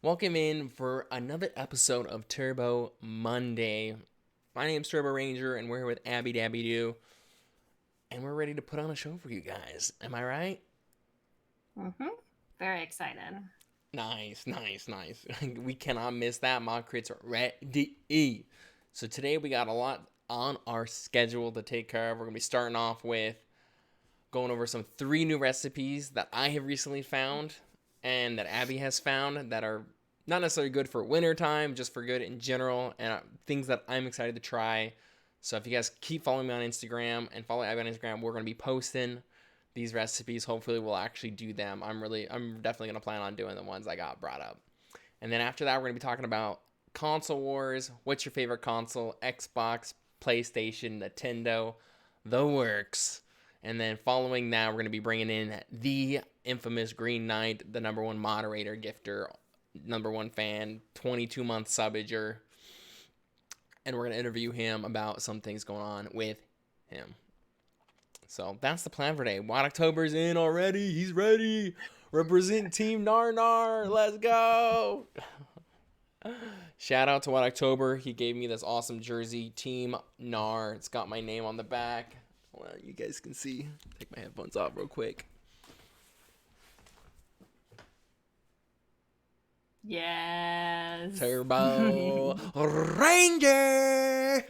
Welcome in for another episode of Turbo Monday. My name's Turbo Ranger, and we're here with Abby Dabby Doo, and we're ready to put on a show for you guys. Am I right? Mm-hmm. Very excited. Nice. We cannot miss that. Mock crits are ready. So today we got a lot on our schedule to take care of. We're gonna be starting off with going over some 3 new recipes that I have recently found and that Abby has found that are not necessarily good for winter time, just for good in general, and things that I'm excited to try. So if you guys keep following me on Instagram and follow Abby on Instagram, we're going to be posting these recipes. Hopefully we'll actually do them. I'm definitely going to plan on doing the ones I got brought up. And then after that, we're going to be talking about console wars. What's your favorite console? Xbox, PlayStation, Nintendo, the works. And then following that, we're going to be bringing in the infamous Green Knight, the number one moderator gifter, number one fan, 22-month subager. And we're going to interview him about some things going on with him. So that's the plan for today. White October's in already. He's ready. Represent Team Nar. Let's go. Shout out to White October. He gave me this awesome jersey, Team Nar. It's got my name on the back. Well, you guys can see. Take my headphones off real quick. Yes. Turbo Ranger.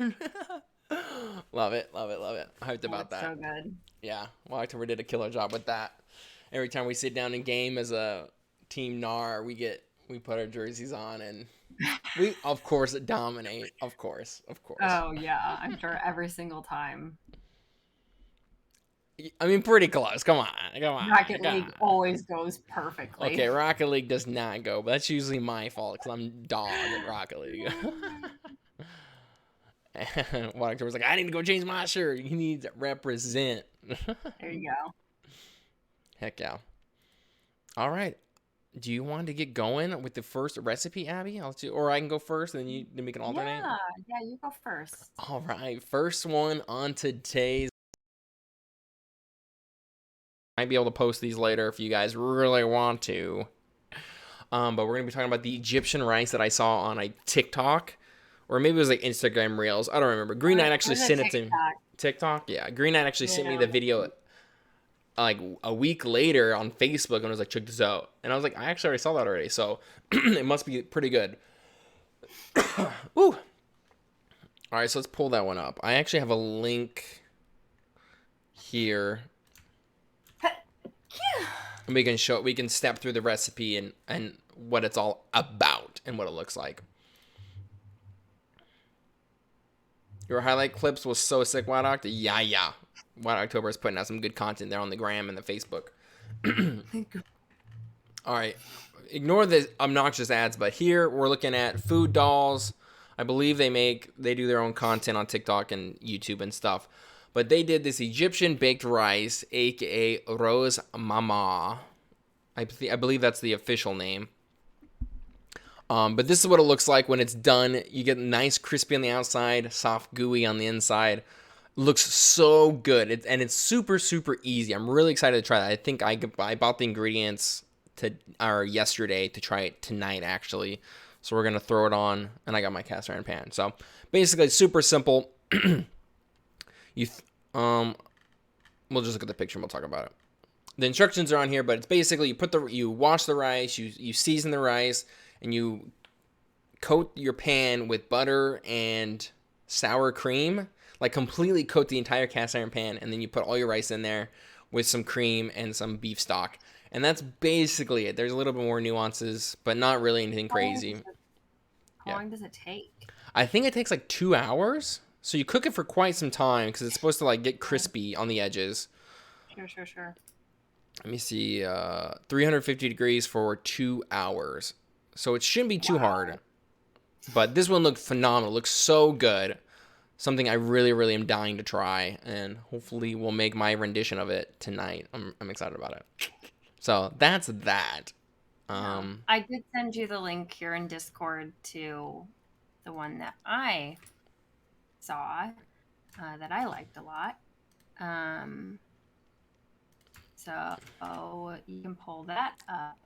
Love it. Hyped about that. So good. Yeah, White October did a killer job with that. Every time we sit down in game as a Team Nar, we put our jerseys on and we of course dominate. Of course. Oh yeah, I'm sure every single time. I mean, pretty close. Come on. Rocket League always goes perfectly. Okay, Rocket League does not go, but that's usually my fault because I'm dog at Rocket League. And White October's like, I need to go change my shirt. You need to represent. There you go. Heck yeah. All right. Do you want to get going with the first recipe, Abby? Or I can go first, and then we can alternate. Yeah, you go first. All right. First one on today's. Might be able to post these later if you guys really want to. But we're gonna be talking about the Egyptian rice that I saw on a TikTok, or maybe it was like Instagram Reels. I don't remember. Green Knight actually sent it to me. TikTok, yeah. Green Knight actually sent me the video like a week later on Facebook and was like, check this out. And I was like, I actually already saw that already, so it must be pretty good. Woo! All right, so let's pull that one up. I actually have a link here. And we can step through the recipe and what it's all about and what it looks like. Your highlight clips was so sick, White Oct. Yeah. White October is putting out some good content there on the gram and the Facebook. All right. Ignore the obnoxious ads, but here we're looking at food dolls. I believe they do their own content on TikTok and YouTube and stuff. But they did this Egyptian baked rice, aka Rose Mama. I believe that's the official name. But this is what it looks like when it's done. You get nice crispy on the outside, soft gooey on the inside. Looks so good, it's super easy. I'm really excited to try that. I think I bought the ingredients yesterday to try it tonight actually. So we're gonna throw it on, and I got my cast iron pan. So basically, it's super simple. We'll just look at the picture and we'll talk about it. The instructions are on here, but it's basically you wash the rice, you season the rice, and you coat your pan with butter and sour cream. Like completely coat the entire cast iron pan, and then you put all your rice in there with some cream and some beef stock. And that's basically it. There's a little bit more nuances, but not really anything crazy. How long does it take? I think it takes like 2 hours. So you cook it for quite some time because it's supposed to like get crispy on the edges. Sure. Let me see. 350 degrees for 2 hours. So it shouldn't be too hard. But this one looked phenomenal. It looks so good. Something I really am dying to try. And hopefully we'll make my rendition of it tonight. I'm excited about it. So that's that. I did send you the link here in Discord to the one that I saw that I liked a lot. So you can pull that up.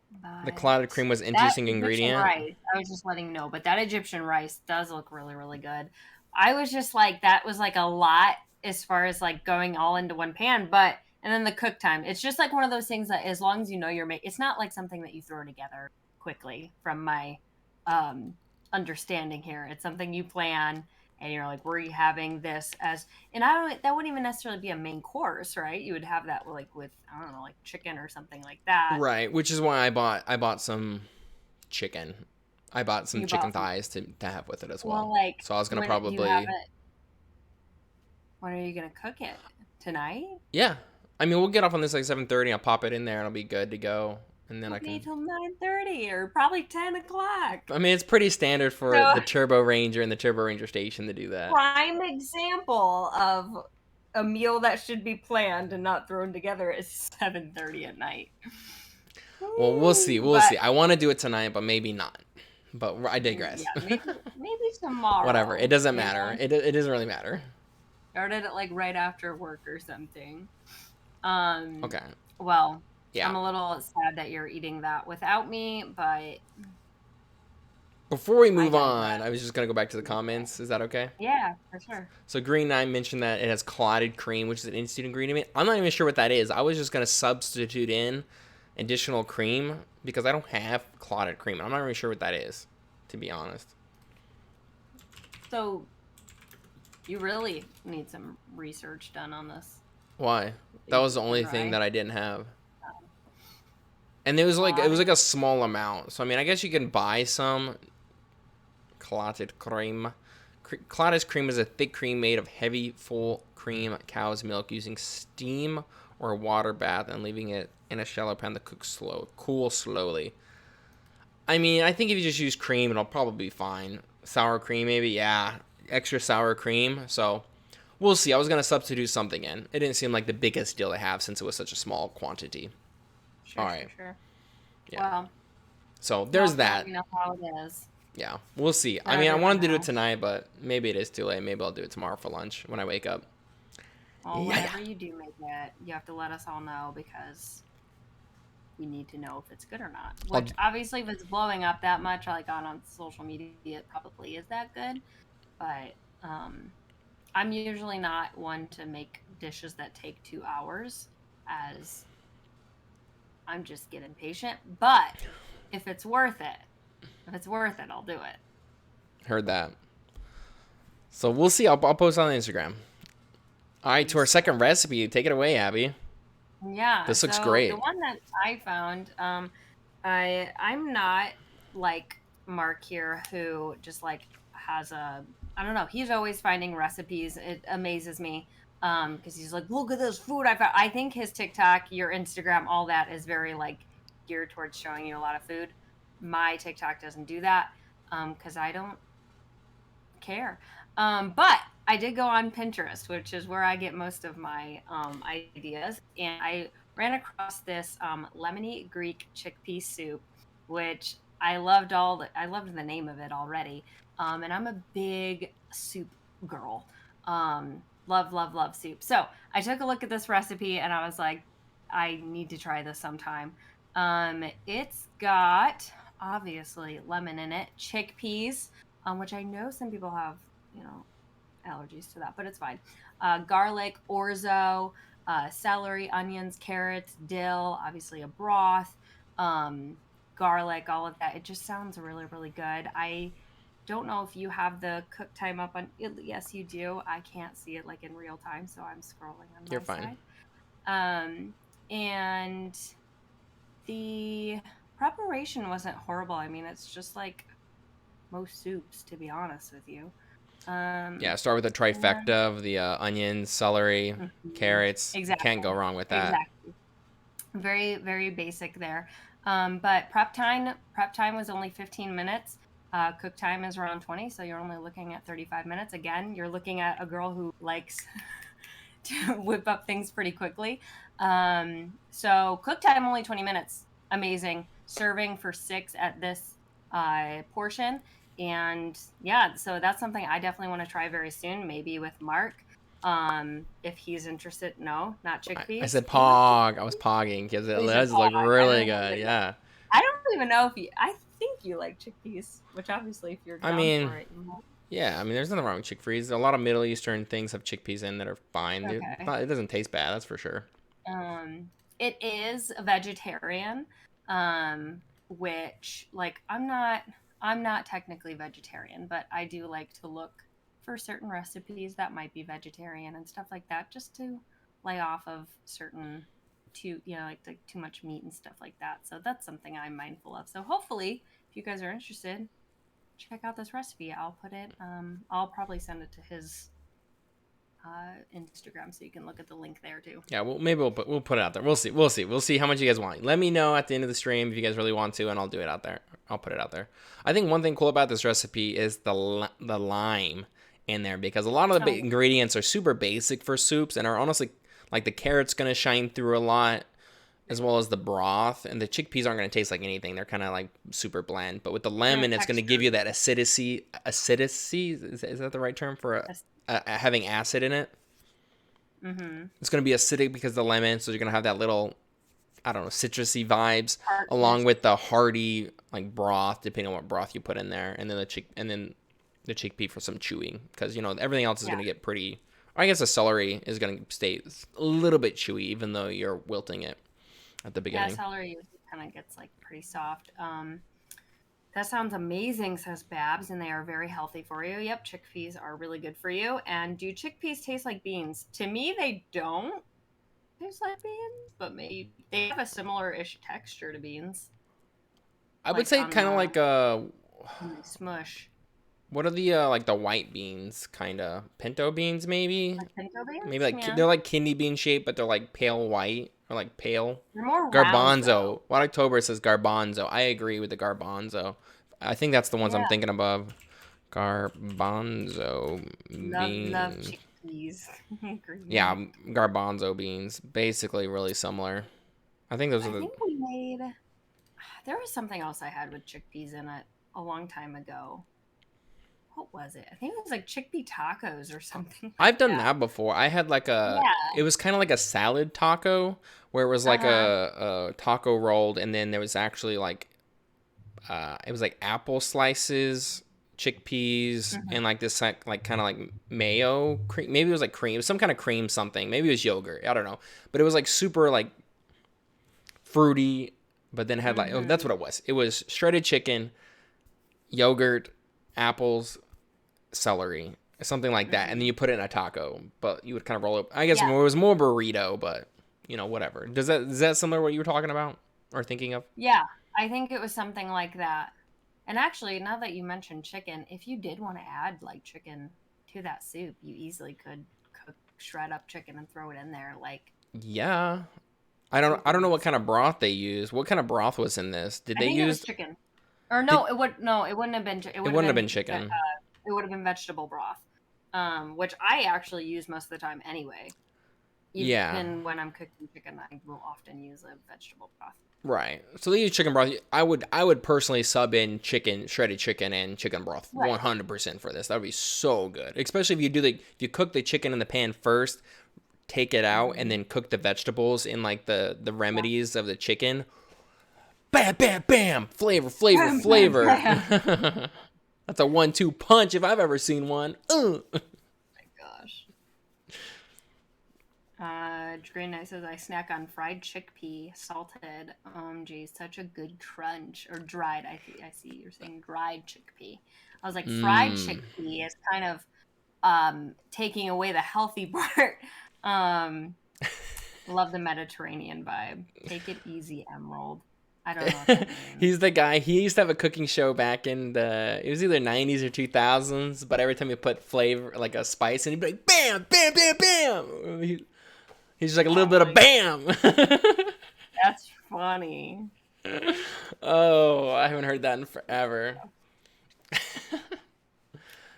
The clotted But cream was that interesting Egyptian ingredient. rice, I was just letting you know, but that Egyptian rice does look really, really good. I was just like, that was like a lot as far as like going all into one pan, but and then the cook time. It's just like one of those things that as long as you know you're making, it's not like something that you throw together quickly from my um understanding here. It's something you plan and you're like, we're having this as, and I don't, that wouldn't even necessarily be a main course, right? You would have that like with, I don't know, like chicken or something like that. Right, which is why I bought some chicken. I bought some You chicken bought some, thighs to have with it as well. well, like So I was gonna when do you have probably it? When are you gonna cook it? Tonight? yeah. I mean, we'll get off on this like 7:30. I'll pop it in there and I'll be good to go. And then I Won't be can. till 9:30 or probably 10 o'clock. I mean, it's pretty standard for So the Turbo Ranger and the Turbo Ranger station to do that. prime example of a meal that should be planned and not thrown together is 7:30 at night. Well, we'll see. We'll But see. I want to do it tonight, but maybe not. But I yeah, digress. maybe Whatever. It tomorrow. doesn't You matter. know, It doesn't really matter. started it like right after work or something. Um, Okay. well, Yeah. I'm a little sad that you're eating that without me, but Before we I move on, I digress. was just gonna go back to the comments. Is that okay? Yeah, for sure. So Green Nine mentioned that it has clotted cream, which is an instant ingredient. I'm not even sure what that is. I was just gonna substitute in additional cream because I don't have clotted cream. I'm not really sure what that is, to be honest. So you really need some research done on this Why? That was the Egyptian only thing rice. that I didn't have. And it was like a small amount. So I mean, I guess you can buy some clotted cream. Clotted cream is a thick cream made of heavy, full cream cow's milk using steam or water bath and leaving it in a shallow pan to cool slowly. I mean, I think if you just use cream, it'll probably be fine. Sour cream, maybe, yeah. Extra sour cream. So we'll see. I was gonna substitute something in. It didn't seem like the biggest deal to have since it was such a small quantity. All Sure, right, sure, sure. yeah. Well, So you'll there's have to let that. me know how it is. Yeah, we'll see. I Let mean, I everyone wanted to do it know. tonight, but maybe it is too late. Maybe I'll do it tomorrow for lunch when I wake up. Well, Yeah, yeah. whenever you do make it, you have to let us all know because we need to know if it's good or not. I'll, Which obviously, if it's blowing up that much, like on social media, it probably is that good. But I'm usually not one to make dishes that take 2 hours, as I'm just getting patient. But if it's worth it, I'll do it. heard that. So we'll see. I'll post on Instagram. All right, to our second recipe. Take it away, Abby. Yeah. This looks So the great. one that I found, I'm not like Mark here, who just like has a, I don't know. He's always finding recipes. It amazes me. Because he's like, look at this food I found. I think his TikTok, your Instagram, all that is very like geared towards showing you a lot of food. My TikTok doesn't do that. Because I don't care. But I did go on Pinterest, which is where I get most of my ideas, and I ran across this lemony Greek chickpea soup, which I loved the name of it already. And I'm a big soup girl. Love, love, love soup. So I took a look at this recipe, and I was like, I need to try this sometime. It's got obviously lemon in it, chickpeas, which I know some people have, you know, allergies to that, but it's fine. Garlic, orzo, celery, onions, carrots, dill, obviously a broth, um, garlic, all of that. It just sounds really, really good. I don't know if you have the cook time up on. Yes, you do. I can't see it like in real time, so I'm scrolling on You're my fine. side. And the preparation wasn't horrible. I mean, it's just like most soups, to be honest with you. Yeah, Um, start with a trifecta and of the onions, celery, mhm, carrots. Can't exactly, go wrong with that. exactly. Very, very basic there. But prep time was only 15 minutes. Cook time is around 20, so you're only looking at 35 minutes. Again, you're looking at a girl who likes to whip up things pretty quickly. So cook time only 20 minutes. Amazing. Serving for six at this portion. And yeah, so that's something I definitely want to try very soon, maybe with Mark. If he's interested, no, not I chickpeas. said You like chick? pog. I was pogging because it Is it does look pog? I really don't know. good. Yeah. I don't even know if you. I think you like chickpeas, which obviously, if you're I down mean, for it, you might. yeah. I mean, there's nothing wrong with chickpeas. A lot of Middle Eastern things have chickpeas in that are fine. Okay. It doesn't taste bad. That's for sure. It is a vegetarian, which like I'm not technically vegetarian, but I do like to look for certain recipes that might be vegetarian and stuff like that, just to lay off of certain like too much meat and stuff like that. So that's something I'm mindful of. So hopefully, if you guys are interested, check out this recipe. I'll put it. I'll probably send it to his Instagram so you can look at the link there too. Yeah, well, maybe we'll put it out there. We'll see. We'll see. We'll see how much you guys want. Let me know at the end of the stream if you guys really want to, and I'll do it out there. I'll put it out there. I think one thing cool about this recipe is the lime in there because a lot of the Oh, ingredients are super basic for soups and are honestly like the carrot's gonna shine through a lot as well as the broth, and the chickpeas aren't gonna taste like anything. They're kind of like super bland. But with the they're lemon, it's gonna give textured. you that acidity. Acidity is that the right term for having acid in it? Mm-hmm. It's going to be acidic because of the lemon, so you're going to have that little, I don't know, citrusy vibes along Tartness. with the hearty like broth, depending on what broth you put in there, and then the chickpea for some chewing because everything else is Yeah. going to get pretty. I guess the celery is going to stay a little bit chewy, even though you're wilting it at the Yeah, beginning. celery usually kind of gets like pretty soft. That sounds amazing, says Babs, and they are very healthy for you. Yep, chickpeas are really good for you. And do chickpeas taste like beans? To me, they don't taste like beans, but maybe they have a similar-ish texture to beans, I would like say on kind of the like when they smush. what are the like the white beans, kind of pinto beans maybe? Like pinto Maybe beans? like Yeah. they're like kidney bean shaped, but they're like pale white or like pale. They're more round though. Garbanzo. What October says garbanzo. I agree with the garbanzo. I think that's the ones I'm Yeah. thinking of. Garbanzo Love beans. chickpeas. Yeah, Green. garbanzo beans. Basically, really similar. I think those are I the. think we made there was something else I had with chickpeas in it a long time ago. What was it? I think it was like chickpea tacos or something like I've done that. that before. I had like a. Yeah. It was kind of like a salad taco, where it was like Uh-huh. a taco rolled, and then there was actually like it was like apple slices, chickpeas, Hmm. and like this like kind of like mayo cream. Maybe it was like cream, some kind of cream something. Maybe it was yogurt. I don't know, but it was like super like fruity. But then had like oh, that's Hmm. what it was. It was shredded chicken, yogurt, apples, celery, something like that, and then Hmm. you put it in a taco. But you would kind of roll it. I guess it Yeah. was more burrito, but whatever. Is that similar to what you were talking about or thinking of? Yeah. I think it was something like that. And actually, now that you mentioned chicken, if you did want to add like chicken to that soup, you easily could shred up chicken and throw it in there. Like Yeah, I super don't know what kind easy. of broth they used. What kind of broth was in this? Did I they think it was use chicken. Or did no, it wouldn't have been it it would have wouldn't have been been chicken. it would have been vegetable broth. Which I actually use most of the time anyway. Yeah. Even when I'm cooking chicken, I will often use a vegetable broth. Right. So they use chicken broth. I would personally sub in chicken, shredded chicken and chicken broth Right. 100% for this. That would be so good. Especially if you cook the chicken in the pan first, take it out and Hmm. then cook the vegetables in like the Yeah. remedies of the chicken. Bam bam bam. Flavor, flavor, Bam, bam, flavor. bam. That's a 1-2 punch if I've ever seen one. Gosh. Green Knight says I snack on fried chickpea, salted. Geez, such a good crunch or dried. I see you're saying dried chickpea. I was like fried Mmm. chickpea is kind of taking away the healthy part. Um, love the Mediterranean vibe. Take it easy, Emerald. I don't know what that means. He's the guy. He used to have a cooking show back in it was either 90s or 2000s, but every time he put flavor, like a spice, and he'd be like, bam, bam, bam, bam. He's just like a little Oh bit of my, bam. that's funny. Oh, I haven't heard that in forever.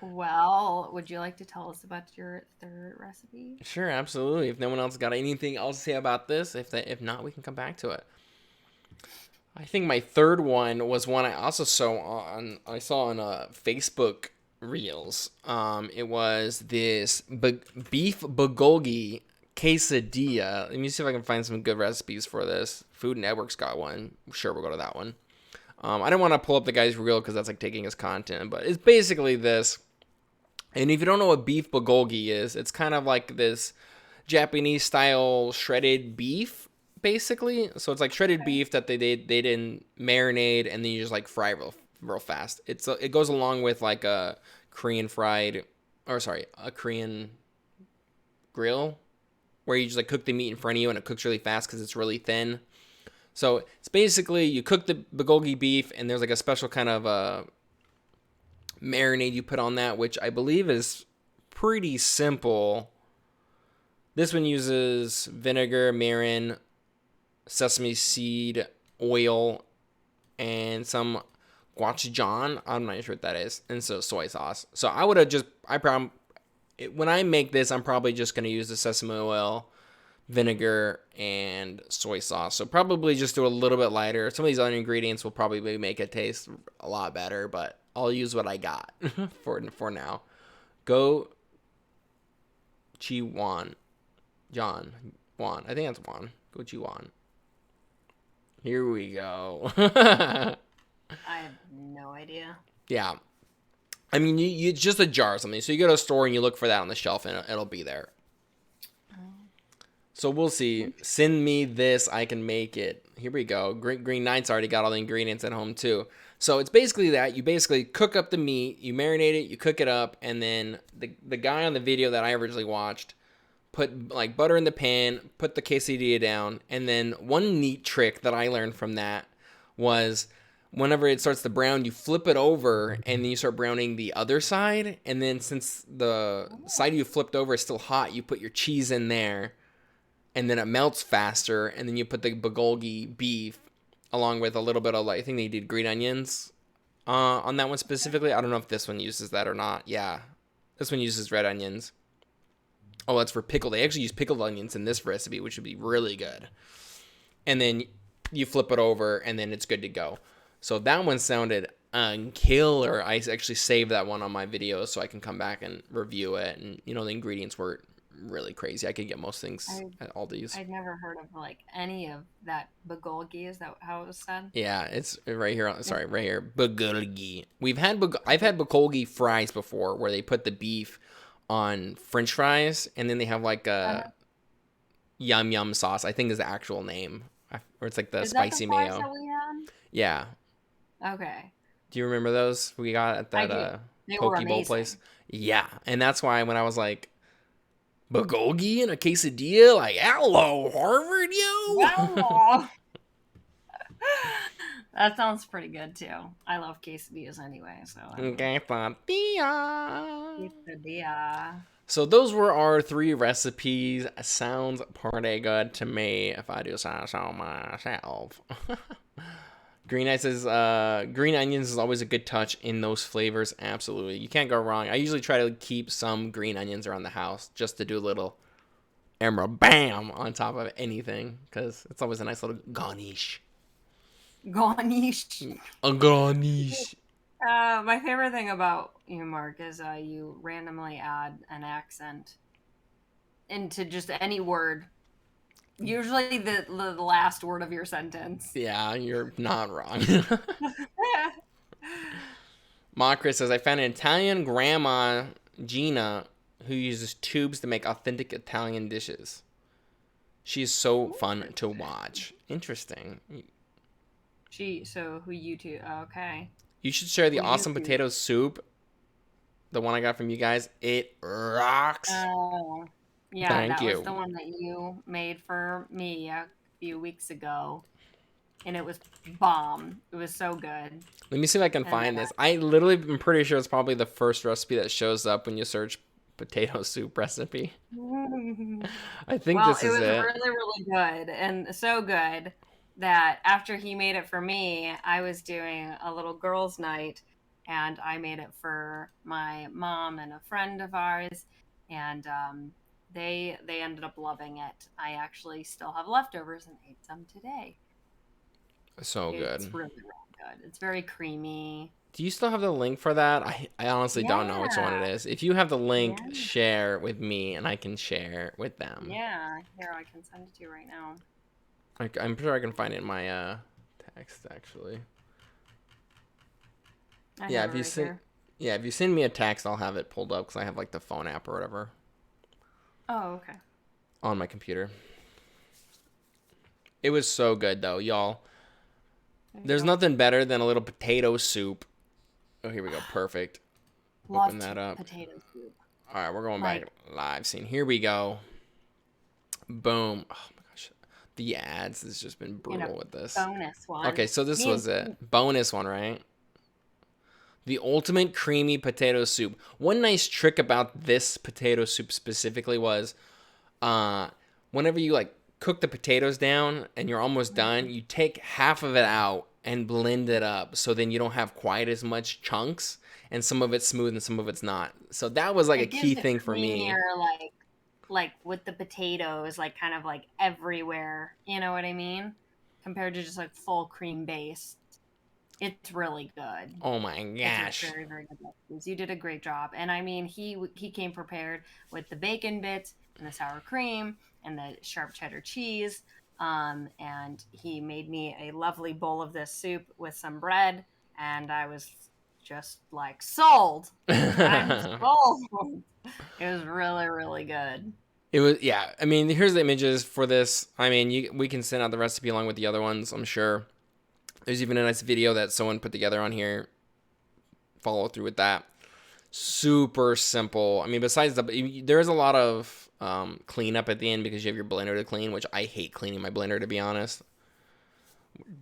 Well, would you like to tell us about your third recipe? Sure, absolutely. If no one else got anything else to say about this, if not, we can come back to it. I think my third one was one I saw on Facebook reels. It was this beef bulgogi quesadilla. Let me see if I can find some good recipes for this. Food Network's got one. Sure, we'll go to that one. I don't want to pull up the guy's reel because that's like taking his content, but it's basically this. And if you don't know what beef bulgogi is, it's kind of like this Japanese style shredded beef, basically. So it's like shredded Okay. beef that they didn't marinate and then you just like fry real fast. It goes along with like a Korean fried, or sorry, a Korean grill where you just like cook the meat in front of you and it cooks really fast because it's really thin. So it's basically you cook the bulgogi beef and there's like a special kind of marinade you put on that, which I believe is pretty simple. This one uses vinegar, mirin, sesame seed oil, and some gochujang. I'm not sure what that is, and so soy sauce. So I would have just when I make this, I'm probably just gonna use the sesame oil, vinegar, and soy sauce. So probably just do a little bit lighter. Some of these other ingredients will probably make it taste a lot better, but I'll use what I got for now. Go Chi Wan. John. Juan. I think that's Juan. Go Chi Wan. Here we go. I have no idea. Yeah. I mean, you it's just a jar or something. So you go to a store and you look for that on the shelf and it'll be there. So we'll see. Send me this. I can make it. Here we go. Green Knight's already got all the ingredients at home too. So it's basically that. You basically cook up the meat, you marinate it, you cook it up, and then the guy on the video that I originally watched put like butter in the pan, put the quesadilla down, and then one neat trick that I learned from that was whenever it starts to brown, you flip it over and then you start browning the other side. And then since the side you flipped over is still hot, you put your cheese in there and then it melts faster. And then you put the bulgogi beef along with a little bit of like, I think they did green onions on that one specifically. I don't know if this one uses that or not. Yeah, this one uses red onions. Oh, that's for pickled. They actually use pickled onions in this recipe, which would be really good. And then you flip it over, and then it's good to go. So that one sounded killer. I actually saved that one on my video so I can come back and review it. And the ingredients were really crazy. I could get most things I at Aldi's. I'd never heard of like any of that bulgogi. Is that how it was said? Yeah, it's right here. It, Sorry, right here. Bulgogi. I've had bulgogi fries before, where they put the beef on French fries, and then they have like a yum yum sauce. I think is the actual name, or it's like the is that the spicy fries mayo. that we had? Yeah. Okay, Do you remember those we got at I that do. They were poke bowl place? amazing. Yeah, and that's why when I was like bulgogi and a quesadilla, like hello Harvard, yo. Wow. That sounds pretty good too. I love quesadillas anyway, so I mean, Quesadilla. quesadilla. So those were our three recipes. Sounds pretty good to me, if I do say so myself. Green Knight says green onions is always a good touch in those flavors. Absolutely, you can't go wrong. I usually try to keep some green onions around the house just to do a little emerald bam on top of anything because it's always a nice little garnish. Garnish. A garnish. My favorite thing about you, Mark, is you randomly add an accent into just any word. Usually the last word of your sentence. Yeah, you're not wrong. Ma Chris says I found an Italian grandma Gina who uses tubes to make authentic Italian dishes. She's so fun to watch. Interesting. So who you two? Okay. You should share the Who you awesome two? potato soup, the one I got from you guys. It rocks. Oh, yeah, Thank that was the you. one that you made for me a few weeks ago, and it was bomb. It was so good. Let me see if I can And find this. I literally am pretty sure it's probably the first recipe that shows up when you search potato soup recipe. I think well, this it is was it. really, really good, and so good that after he made it for me, I was doing a little girls' night, and I made it for my mom and a friend of ours, and they ended up loving it. I actually still have leftovers and ate some today. So It's good. really, really good. It's very creamy. Do you still have the link for that? I honestly don't know which one it Yeah. is. If you have the link, Yeah. share with me and I can share with them. Yeah. Here, I can send it to you right now. I'm sure I can find it in my text actually. I Yeah, have it right here. if you send me a text, I'll have it pulled up because I have like the phone app or whatever Oh, okay. on my computer. It was so good though, y'all. There you There's go. nothing better than a little potato soup. Oh, here we go. Perfect. Open Loved that up. potato soup. All right, we're going back Like, to live scene. Here we go. Boom. Oh my gosh. The ads has just been in a brutal with this. bonus one. Okay, so this Me and was it. Steve, Bonus one, right? The ultimate creamy potato soup. One nice trick about this potato soup specifically was uh whenever you like cook the potatoes down and you're almost done, you take half of it out and blend it up so then you don't have quite as much chunks and some of it's smooth and some of it's not. So that was like a it key gives it thing for me. creamier, like with the potatoes, like kind of like everywhere. You know what I mean? Compared to just like full cream base. It's really good. Oh my It's a gosh. very, very good recipes. You did a great job. And I mean, he came prepared with the bacon bits and the sour cream and the sharp cheddar cheese. And he made me a lovely bowl of this soup with some bread. And I was just like, sold. I'm sold. It was really, really good. It was, yeah. I mean, here's the images for this. I mean, we can send out the recipe along with the other ones, I'm sure. There's even a nice video that someone put together on here. Follow through with that. Super simple. I mean, besides there is a lot of cleanup at the end because you have your blender to clean, which I hate cleaning my blender, to be honest.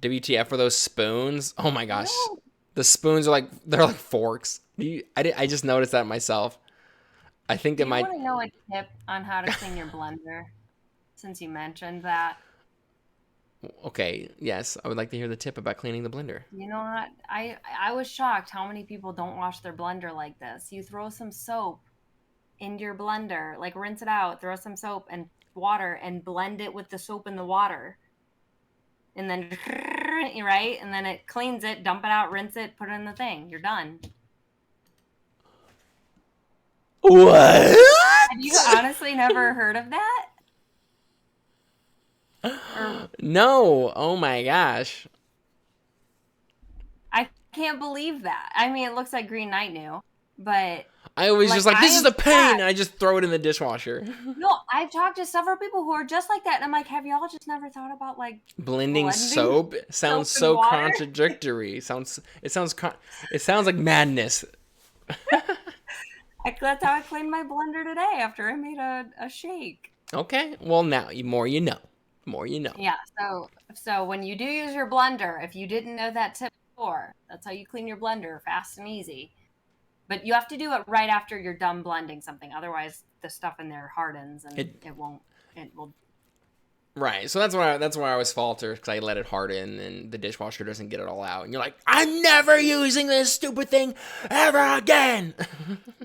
WTF for those spoons? Oh my gosh, No, the spoons are like they're like forks. I just noticed that myself. I think do it you might. want to know a tip on how to clean your blender since you mentioned that? Okay, yes, I would like to hear the tip about cleaning the blender. You know what? I was shocked how many people don't wash their blender like this. You throw some soap into your blender, like rinse it out, throw some soap and water and blend it with the soap and the water. And then right? And then it cleans it, dump it out, rinse it, put it in the thing. You're done. What? Have you honestly never heard of that? Or No. Oh my gosh. I can't believe that. I mean, it looks like Green Knight knew, but I was like just like, I this is am a pain, shocked. and I just throw it in the dishwasher. No, I've talked to several people who are just like that, and I'm like, have y'all just never thought about like Blending blending soap soap sounds and so water? contradictory. It sounds like madness. That's how I cleaned my blender today after I made a shake. Okay, well now more you know. More you know. Yeah, so when you do use your blender, if you didn't know that tip before, that's how you clean your blender, fast and easy. But you have to do it right after you're done blending something. Otherwise, the stuff in there hardens and It it won't. It will. right. So that's why I always falter because I let it harden and the dishwasher doesn't get it all out. And you're like, I'm never using this stupid thing ever again.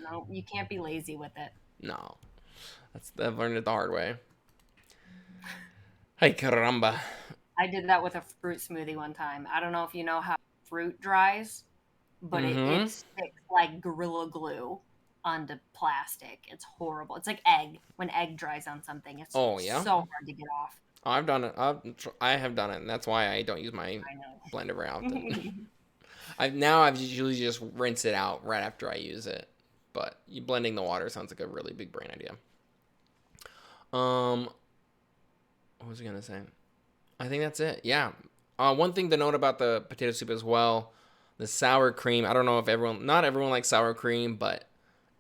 No, you can't be lazy with it. No, I've learned it the hard way. Hey caramba. I did that with a fruit smoothie one time. I don't know if you know how fruit dries, but it Mm-hmm. sticks like Gorilla Glue onto plastic. It's horrible. It's like egg. When egg dries on something, it's Oh yeah. so hard to get off. I've done it. I have done it, and that's why I don't use my I blender very often. know. I've usually just rinse it out right after I use it. But you blending the water sounds like a really big brain idea. What was I gonna say? I think that's it. Yeah. One thing to note about the potato soup as well, the sour cream. I don't know if not everyone likes sour cream, but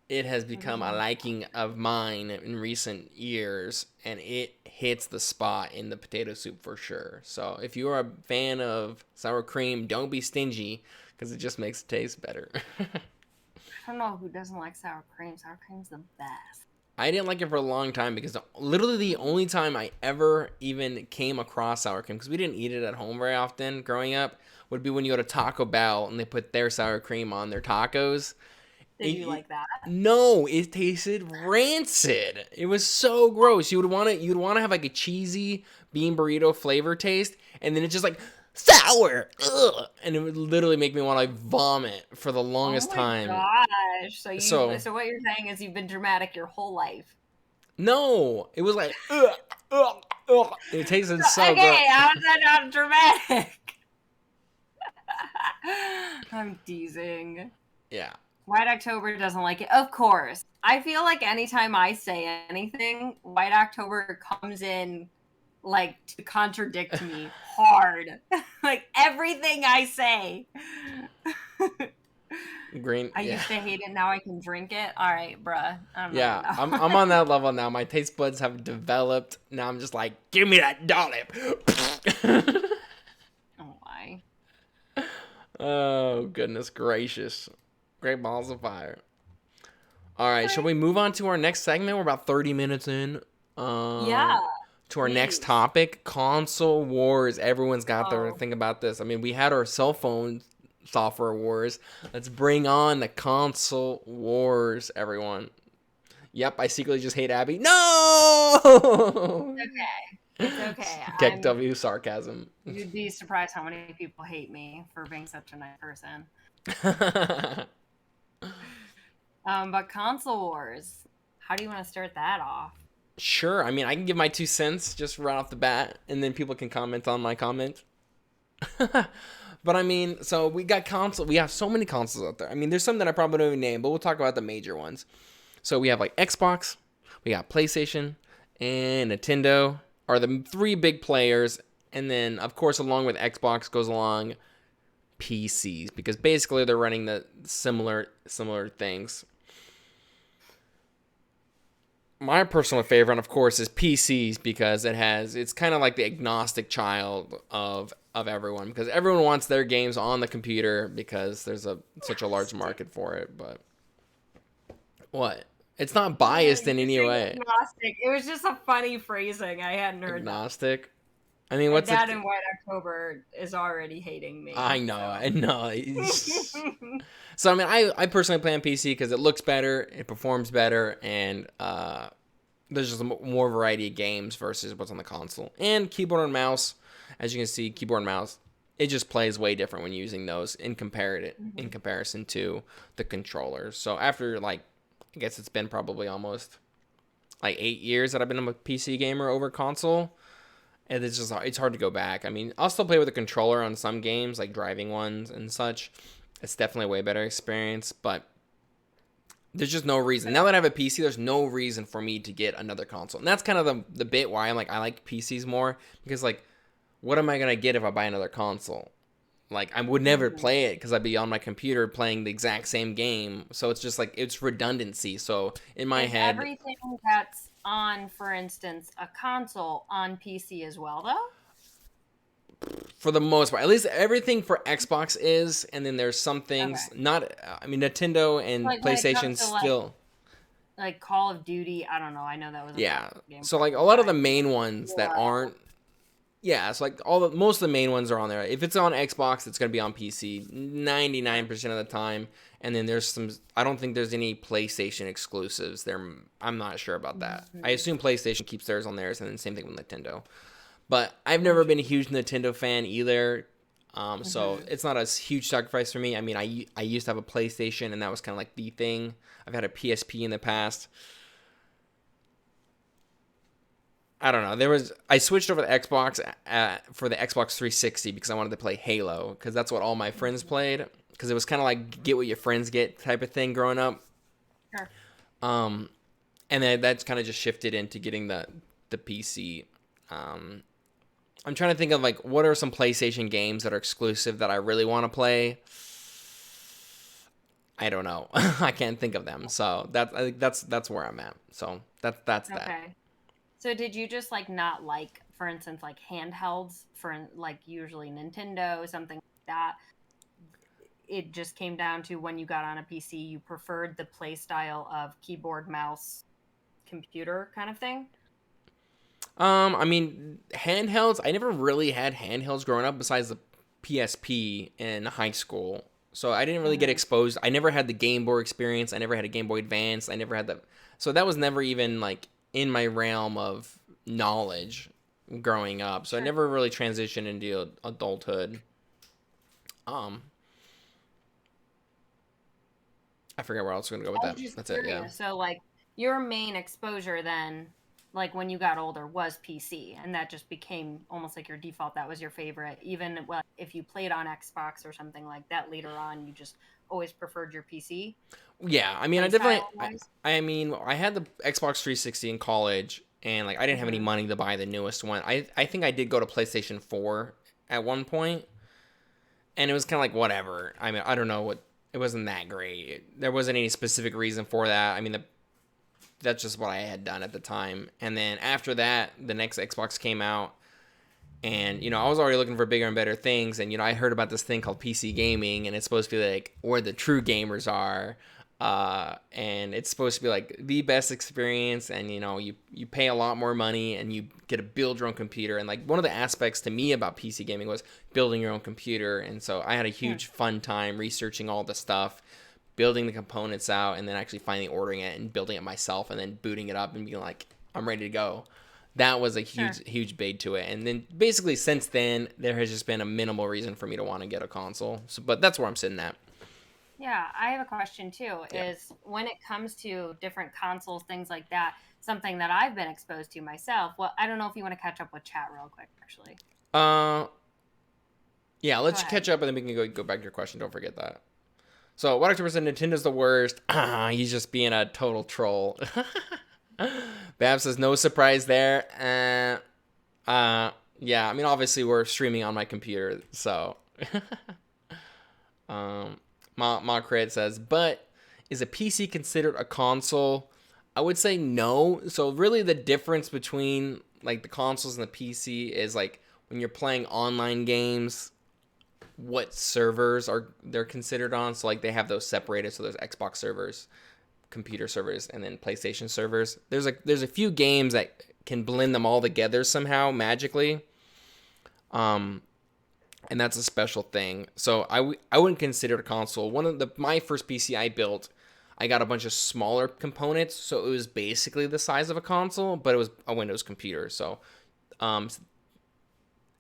it has become a Mhm. liking of mine in recent years, and it hits the spot in the potato soup for sure. So if you are a fan of sour cream, don't be stingy because it just makes it taste better. I don't know who doesn't like sour cream. Sour cream's the best. I didn't like it for a long time because literally the only time I ever even came across sour cream, because we didn't eat it at home very often growing up, would be when you go to Taco Bell and they put their sour cream on their tacos. Did you like that? No, it tasted rancid. It was so gross. You'd want to have like a cheesy bean burrito flavor taste, and then it just like sour, ugh, and it would literally make me want to like vomit for the Oh longest my time. gosh. So So what you're saying is you've been dramatic your whole life. no, it was like ugh, ugh, ugh. It tasted so good. Okay, how is that not dramatic? I'm teasing. Yeah. White October doesn't like it. Of course. I feel like anytime I say anything, White October comes in like to contradict me hard. Like everything I say. Green, I yeah. used to hate it, now I can drink it. All right, bruh. I'm not Yeah, even I'm on that level now. My taste buds have developed. Now I'm just like, give me that dollop. Oh, why? Oh, goodness gracious. Great balls of fire. All right, shall Right. we move on to our next segment? We're about 30 minutes in. Yeah, To our next please. topic, console wars. Everyone's got their Oh, thing about this. I mean, we had our cell phone software wars. Let's bring on the console wars, everyone. Yep, I secretly just hate Abby. No! it's okay. It's okay. Keck W sarcasm. You'd be surprised how many people hate me for being such a nice person. But console wars. How do you want to start that off? Sure, I mean, I can give my 2 cents just right off the bat, and then people can comment on my comment. But I mean, so we got console. We have so many consoles out there. I mean, there's some that I probably don't even name, but we'll talk about the major ones. So we have like Xbox, we got PlayStation, and Nintendo are the three big players. And then, of course, along with Xbox goes along PCs because basically they're running the similar things. My personal favorite, of course, is PCs because it's kind of like the agnostic child of everyone because everyone wants their games on the computer because there's such a large market for it. But what? It's not biased in You're any saying way. agnostic. It was just a funny phrasing. I hadn't heard that. Agnostic. I mean, My what's dad it? in White October is already hating I me. know, So. I know. So I mean, I personally play on PC because it looks better, it performs better, and there's just more variety of games versus what's on the console. And keyboard and mouse, as you can see, keyboard and mouse, it just plays way different when using those in Mhm. comparison to the controllers. So after like, I guess it's been probably almost like 8 years that I've been a PC gamer over console. And it's hard to go back. I mean, I'll still play with a controller on some games, like driving ones and such. It's definitely a way better experience, but there's just no reason. Now that I have a PC, there's no reason for me to get another console. And that's kind of the bit why I like PCs more because like what am I going to get if I buy another console? Like I would never Mhm. play it because I'd be on my computer playing the exact same game. So it's just like it's redundancy. So in my Is head, everything that's on, for instance, a console on PC as well, though? for the most part, at least everything for Xbox is, and then there's some things Okay. not. I mean, Nintendo and Like when it PlayStation comes to still, like Call of Duty, I don't know. I know that was a yeah. popular game So for a like a long lot of the time. main ones that aren't, yeah. So like most of the main ones are on there. If it's on Xbox, it's gonna be on PC 99% of the time. And then there's some. I don't think there's any PlayStation exclusives. I'm not sure about that. I Mhm. assume PlayStation keeps theirs on theirs, and then same thing with Nintendo. But I've never been a Interesting. huge Nintendo fan either. So Mhm. it's not a huge sacrifice for me. I mean, I used to have a PlayStation, and that was kind of like the thing. I've had a PSP in the past. I don't know. I switched over to Xbox for the Xbox 360 because I wanted to play Halo because that's what all my friends Mhm. played. Because it was kind of like get what your friends get type of thing growing up. Sure. Um, and then that's kind of just shifted into getting the PC. Um, I'm trying to think of like what are some PlayStation games that are exclusive that I really want to play. I don't know. I can't think of them. So I think that's where I'm at. So that's that. Okay. So did you just like not like, for instance, like handhelds for like usually Nintendo, something like that? It just came down to when you got on a PC, you preferred the play style of keyboard, mouse, computer kind of thing? I mean handhelds. I never really had handhelds growing up besides the PSP in high school. So I didn't really get Hmm. exposed. I never had the Game Boy experience. I never had a Game Boy Advance. I never had the. So that was never even like in my realm of knowledge growing up, so I Sure. never really transitioned into adulthood. Um, I forget where else we're gonna go with I was that. just That's it. Yeah. curious. So, like, your main exposure then, like when you got older, was PC, and that just became almost like your default. That was your favorite, even well, if you played on Xbox or something like that later on, you just always preferred your PC Yeah, I mean, I play definitely, style wise. I mean, I had the Xbox 360 in college, and like I didn't have any Mm-hmm. money to buy the newest one. I think I did go to PlayStation 4 at one point, and it was kind of like whatever. I mean, I don't know what. It wasn't that great. There wasn't any specific reason for that. I mean, that's just what I had done at the time. And then after that, the next Xbox came out, and I was already looking for bigger and better things. And I heard about this thing called PC gaming, and it's supposed to be like where the true gamers are. And it's supposed to be like the best experience, and you pay a lot more money and you get to build your own computer. And like one of the aspects to me about PC gaming was building your own computer, and so I had a Hmm. huge fun time researching all the stuff, building the components out, and then actually finally ordering it and building it myself, and then booting it up and being like, I'm ready to go. That was a Sure. huge bait to it. And then basically since then, there has just been a minimal reason for me to want to get a console. So, but that's where I'm sitting at. Yeah, I have a question too. Yeah. Is when it comes to different consoles, things like that, something that I've been exposed to myself. Well, I don't know if you want to catch up with chat real quick, actually. Uh, yeah. Go Let's ahead. catch up, and then we can go back to your question. Don't forget that. So, what October said Nintendo's the worst. He's just being a total troll. Bab says no surprise there. Yeah. I mean, obviously we're streaming on my computer, so. um, Crit says, but is a PC considered a console? I would say no. So really, the difference between like the consoles and the PC is like when you're playing online games, what servers are they're considered on. So like they have those separated. So there's Xbox servers, computer servers, and then PlayStation servers. There's a few games that can blend them all together somehow magically. Um, and that's a special thing. So I wouldn't consider it a console. One of my first PC I built, I got a bunch of smaller components, so it was basically the size of a console, but it was a Windows computer. So, um,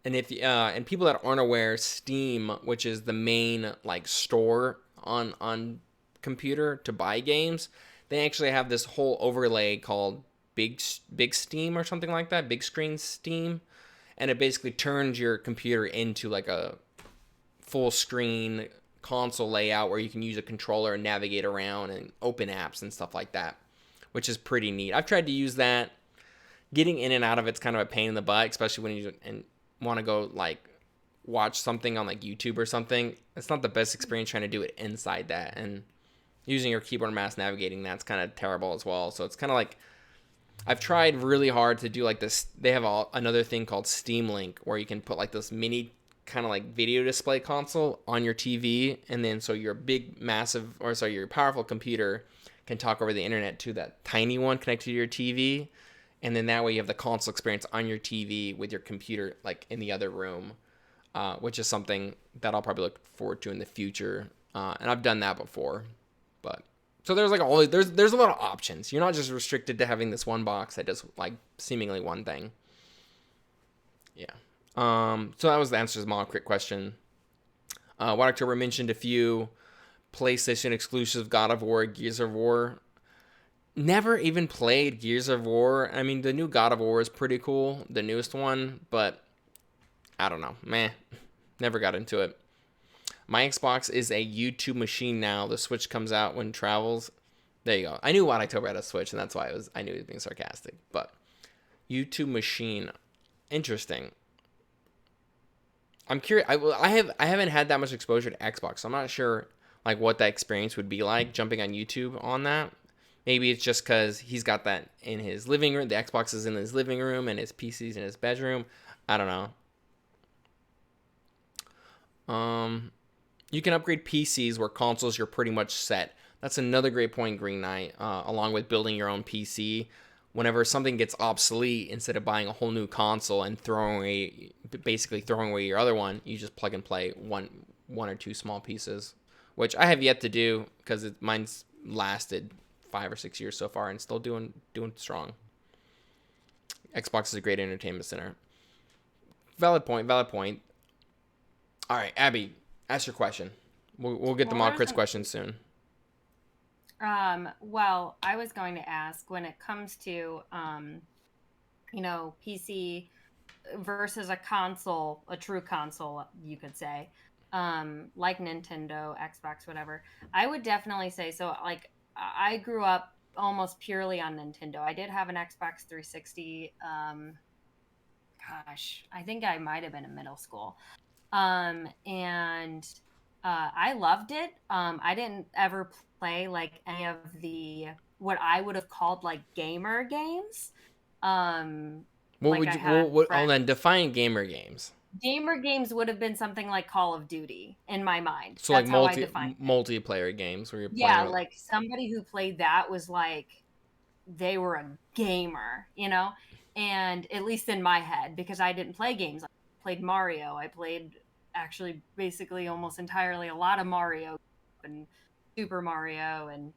and if and people that aren't aware, Steam, which is the main like store on computer to buy games, they actually have this whole overlay called Big Steam or something like that, big screen Steam, and it basically turns your computer into like a full screen console layout where you can use a controller and navigate around and open apps and stuff like that, which is pretty neat. I've tried to use that. Getting in and out of it's kind of a pain in the butt, especially when you want to go like watch something on like YouTube or something. It's not the best experience trying to do it inside that, and using your keyboard and mouse navigating that's kind of terrible as well. So it's kind of like I've tried really hard to do like this. They have another thing called Steam Link where you can put like this mini kind of like video display console on your TV, and then so your big, massive, or sorry, your powerful computer can talk over the internet to that tiny one connected to your TV, and then that way you have the console experience on your TV with your computer like in the other room, which is something that I'll probably look forward to in the future. And I've done that before, but so there's like all there's a lot of options. You're not just restricted to having this one box that does like seemingly one thing. Yeah. So that was the answer to the Crit question. What October mentioned a few PlayStation exclusive God of War, Gears of War. Never even played Gears of War. I mean, the new God of War is pretty cool, the newest one, but I don't know. Meh. Never got into it. My Xbox is a YouTube machine now. The Switch comes out when it travels. There you go. I knew What October had a Switch, and that's why I knew he was being sarcastic. But YouTube machine, interesting. I'm curious. I haven't had that much exposure to Xbox, so I'm not sure like what that experience would be like jumping on YouTube on that. Maybe it's just because he's got that in his living room. The Xbox is in his living room and his PC's in his bedroom. I don't know. You can upgrade PCs where consoles you're pretty much set. That's another great point, Green Knight. Along with building your own PC, whenever something gets obsolete, instead of buying a whole new console and basically throwing away your other one, you just plug and play one or two small pieces, which I have yet to do because mine's lasted 5 or 6 years so far and still doing strong. Xbox is a great entertainment center. Valid point. Valid point. All right, Abby, ask your question. We'll get the Well, mock there's crits an question soon. well, I was going to ask when it comes to PC versus a console, a true console, you could say, like Nintendo, Xbox, whatever. I would definitely say so. Like, I grew up almost purely on Nintendo. I did have an Xbox 360. Gosh, I think I might have been in middle school. And I loved it. I didn't ever play like any of the what I would have called like gamer games. Um, What like would I you? had What? Oh, friends. then define gamer games. Gamer games would have been something like Call of Duty in my mind. So like That's how I defined it. multiplayer games where you're playing Yeah, with. like somebody who played that was like they were a gamer, And at least in my head, because I didn't play games. I played Mario. I played actually basically almost entirely a lot of Mario and Super Mario and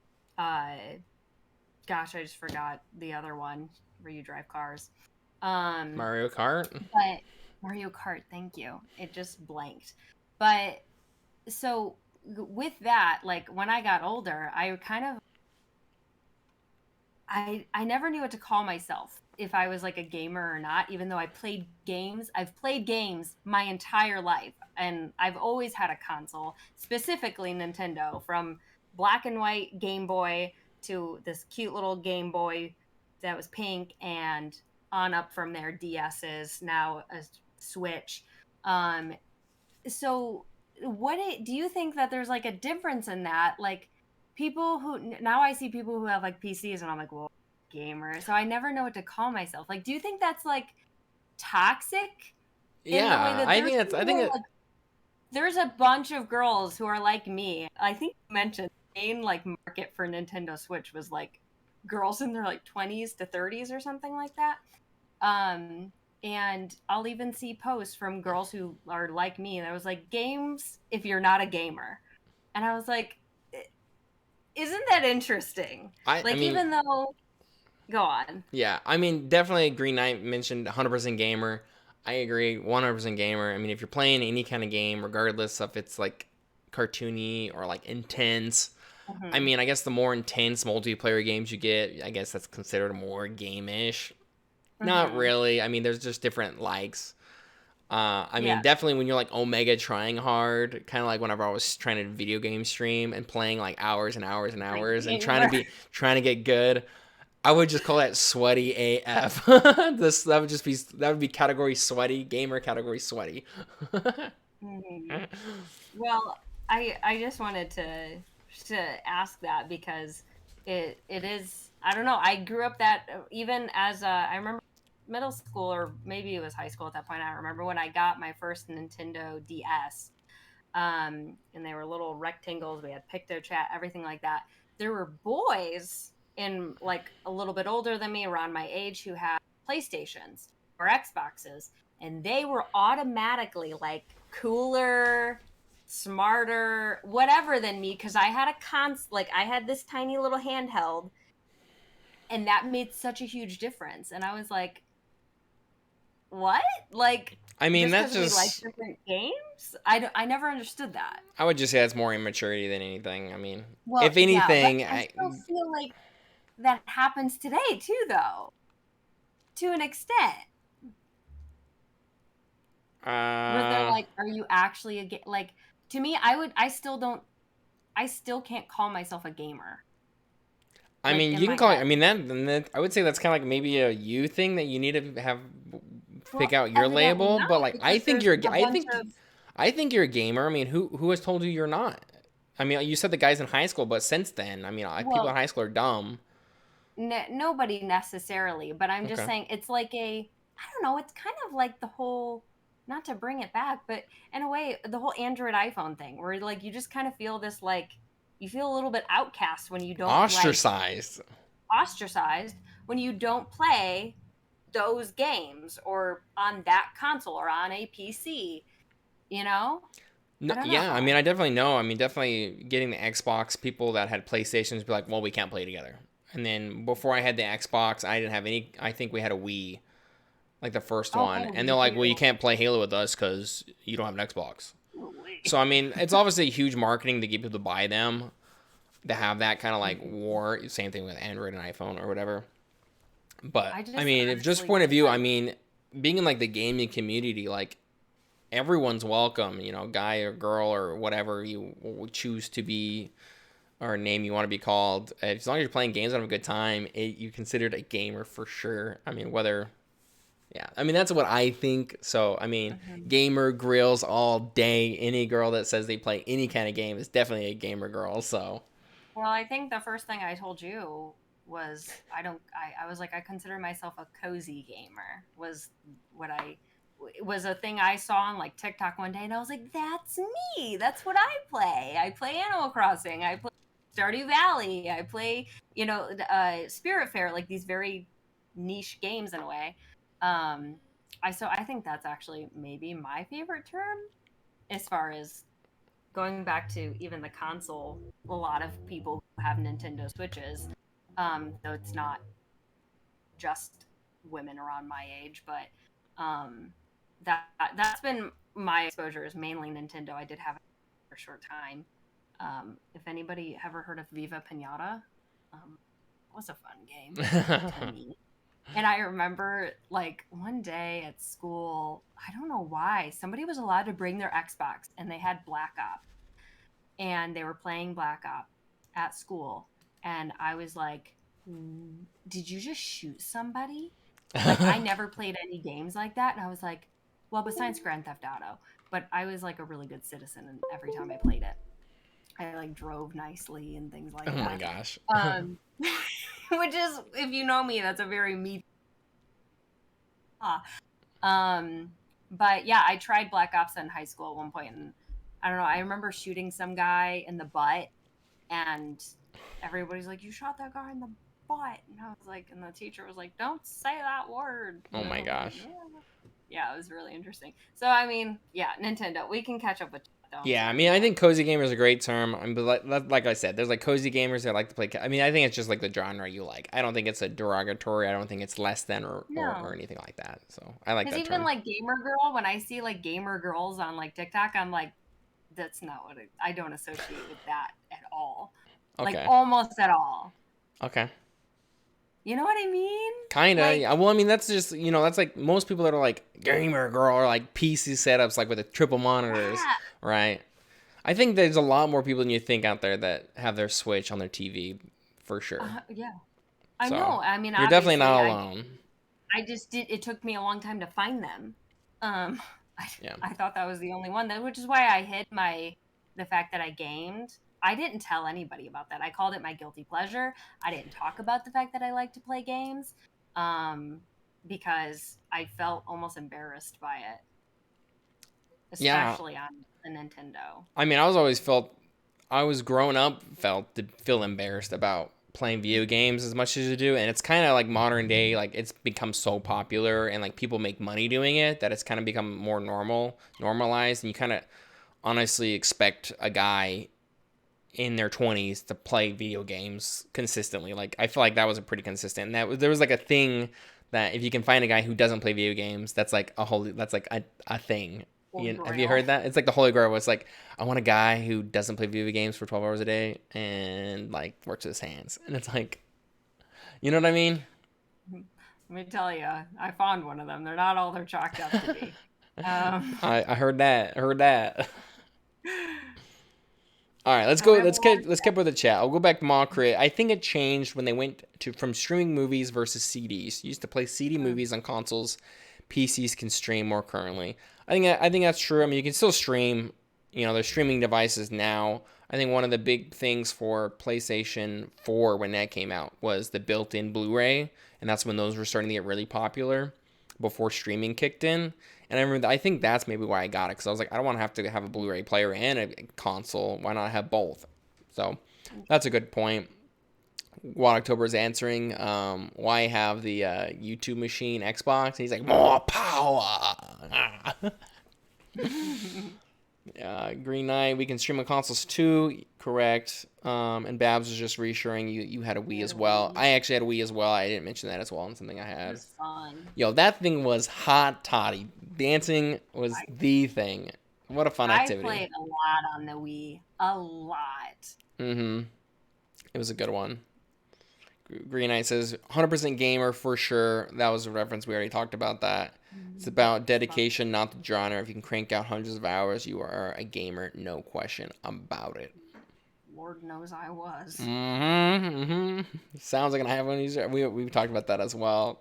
gosh, I just forgot the other one where you drive cars. Um Mario Kart. but Mario Kart, thank you. It just blanked. But so with that, like when I got older, I never knew what to call myself if I was like a gamer or not, even though I played games. I've played games my entire life and I've always had a console, specifically Nintendo, from black and white Game Boy to this cute little Game Boy that was pink and on up from there DS's, now a Switch. Um so do you think that there's like a difference in that? Like people who now I see people who have like PCs and I'm like, well, gamer. So I never know what to call myself. Like, do you think that's like toxic in the way Yeah, that I there's think that's. I people think who are it. like there's a bunch of girls who are like me. I think you mentioned the main like market for Nintendo Switch was like girls in their like 20s to 30s or something like that. Um, and I'll even see posts from girls who are like me that was like games if you're not a gamer. And I was like, isn't that interesting? I Like mean, even though go on. yeah. I mean, definitely. Green Knight mentioned 100% gamer. I agree, 100% gamer. I mean, if you're playing any kind of game, regardless if it's like cartoony or like intense, I Hmm. mean, I guess the more intense multiplayer games you get, I guess that's considered more game-ish. Not Hmm. really. I mean, there's just different likes. I mean, Yeah. definitely when you're like Omega trying hard, kind of like whenever I was trying to video game stream and playing like hours and hours and Like hours and gamer. trying to get good, I would just call that sweaty AF. This that would be category sweaty, gamer category sweaty. Mhm. Well, I just wanted to ask that because it is I don't know. I grew up that even as I remember middle school or maybe it was high school at that point. I remember when I got my first Nintendo DS. And they were little rectangles. We had PictoChat, everything like that. There were boys in like a little bit older than me, around my age, who had PlayStations or Xboxes, and they were automatically like cooler, smarter, whatever than me because I had like I had this tiny little handheld, and that made such a huge difference. And I was like, what? Like I mean, just that's because we like just. different games? I never understood that. I would just say that's more immaturity than anything. I mean, Well, if yeah, but anything, I still feel like that happens today too, though, to an extent, where they're uh, like, "Are you actually like?" To me, I still don't, I still can't call myself a gamer, I like mean, in you can my call it. I head. mean, that I would say that's kind of like maybe a you thing that you need to have pick Well, out your evidently label. not, But like, because there's a bunch of I think you're a gamer. I mean, who has told you you're not? I mean, you said the guys in high school, but since then, I mean, people in well, high school are dumb. nobody necessarily, but I'm just Okay. saying it's like I don't know, it's kind of like the whole, not to bring it back, but in a way, the whole Android iPhone thing, where like you just kind of feel this like you feel a little bit outcast when you don't like Ostracized. ostracized when you don't play those games or on that console or on a PC, you know? No, I don't yeah, I mean, know. I definitely know. I mean, definitely getting the Xbox, people that had PlayStations be like, well, we can't play together. And then before I had the Xbox, I didn't have any. I think we had a Wii. like the first one, Oh, and they're me like, "Well, you too. can't play Halo with us because you don't have an Xbox." Absolutely. So I mean, it's obviously huge marketing to get people to buy them, to have that kind of like Mhm. war. Same thing with Android and iPhone or whatever. But I I just mean, if just honestly point of feel view, I like mean, being in like the gaming community, like everyone's welcome. Guy or girl or whatever you choose to be or name you want to be called. As long as you're playing games and having a good time, you considered a gamer for sure. I mean, whether yeah, I mean that's what I think. So I mean, mhm. gamer grills all day. Any girl that says they play any kind of game is definitely a gamer girl. So Well, I think the first thing I told you was I don't I was like I consider myself a cozy gamer was what I it was a thing I saw on like TikTok one day and I was like that's me. That's what I play. I play Animal Crossing. I play Stardew Valley. I play, Spirit Fair, like these very niche games in a way. Um I think that's actually maybe my favorite term as far as going back to even the console, a lot of people who have Nintendo Switches, though it's not just women around my age, but um, that that's been my exposure is mainly Nintendo. I did have it for a short time. If anybody ever heard of Viva Pinata, it was a fun game to me. And I remember like one day at school, I don't know why, somebody was allowed to bring their Xbox and they had Black Ops and they were playing Black Ops at school. And I was like, did you just shoot somebody? Like, I never played any games like that. And I was like, well, besides Grand Theft Auto, but I was like a really good citizen and every time I played it. I like drove nicely and things like oh my that. gosh. Um, which is, if you know me, that's a very me. Um, but yeah, I tried Black Ops in high school at one point, and I don't know. I remember shooting some guy in the butt, and everybody's like, "You shot that guy in the butt," and I was like, and the teacher was like, "Don't say that word," Oh and I my was like, gosh. Yeah, it was really interesting. So I mean, yeah, Nintendo. We can catch up with that, though. I'm Yeah, I sorry, mean, I Matt. think cozy gamer is a great term. I mean, but like I said, there's like cozy gamers that like to play. I mean, I think it's just like the genre you like. I don't think it's a derogatory. I don't think it's less than or No, anything like that. So I like because that even term. like gamer girl, when I see like gamer girls on like TikTok, I'm like, that's not what I don't associate with that at all. Like Okay. almost at all. Okay. You know what I mean? Kinda. Like, Yeah. Well, I mean, that's just that's like most people that are like gamer girl or like PC setups like with the triple monitors, yeah, right? I think there's a lot more people than you think out there that have their Switch on their TV for sure. yeah. I So know. I mean, you're definitely obviously, not I alone. I just did. It took me a long time to find them. Um, I, Yeah. I thought that was the only one, which is why I hid the fact that I gamed. I didn't tell anybody about that. I called it my guilty pleasure. I didn't talk about the fact that I like to play games, um, because I felt almost embarrassed by it, Yeah. especially on the Nintendo. I mean, I was growing up felt to feel embarrassed about playing video games as much as you do, and it's kind of like modern day, like it's become so popular and like people make money doing it that it's kind of become more normalized, and you kind of honestly expect a guy in their 20s to play video games consistently. Like I feel like that was a pretty consistent. And there was like a thing that if you can find a guy who doesn't play video games, that's like a thing. Holy Have you Grail. heard that? It's like the Holy Grail. It's like I want a guy who doesn't play video games for 12 hours a day and like works with his hands. And it's like, you know what I mean? Let me tell you, I found one of them. They're not all they're chalked up to be. Um, I heard that. I heard that. All right, let's so go. we have a lot. Let's keep with the chat. I'll go back to Mocrit. I think it changed when they went to from streaming movies versus CDs. You used to play CD movies on consoles. PCs can stream more currently. I think that's true. I mean, you can still stream. There's streaming devices now. I think one of the big things for PlayStation 4 when that came out was the built-in Blu-ray, and that's when those were starting to get really popular before streaming kicked in. And I think that's maybe why I got it because I was like, I don't want to have a Blu-ray player and a console. Why not have both? So that's a good point. What October is answering, why have the YouTube machine Xbox? And he's like, more power. Green Knight, we can stream on consoles too. Correct. And Babs was just reassuring you had a I Wii had as a well. Wii. I actually had a Wii as well. I didn't mention that as well, and something I It had. was fun. Yo, that thing was hot toddy. Dancing was I the thing. What a fun I activity. played a lot on the Wii. A lot. Mm-hmm. It was a good one. Green Knight says 100% gamer for sure. That was a reference. We already talked about that. It's about It's fun. dedication, not the genre. If you can crank out hundreds of hours, you are a gamer. No question about it. Lord knows I was. Mm-hmm. Mm-hmm. Sounds like I have one of these. We've talked about that as well.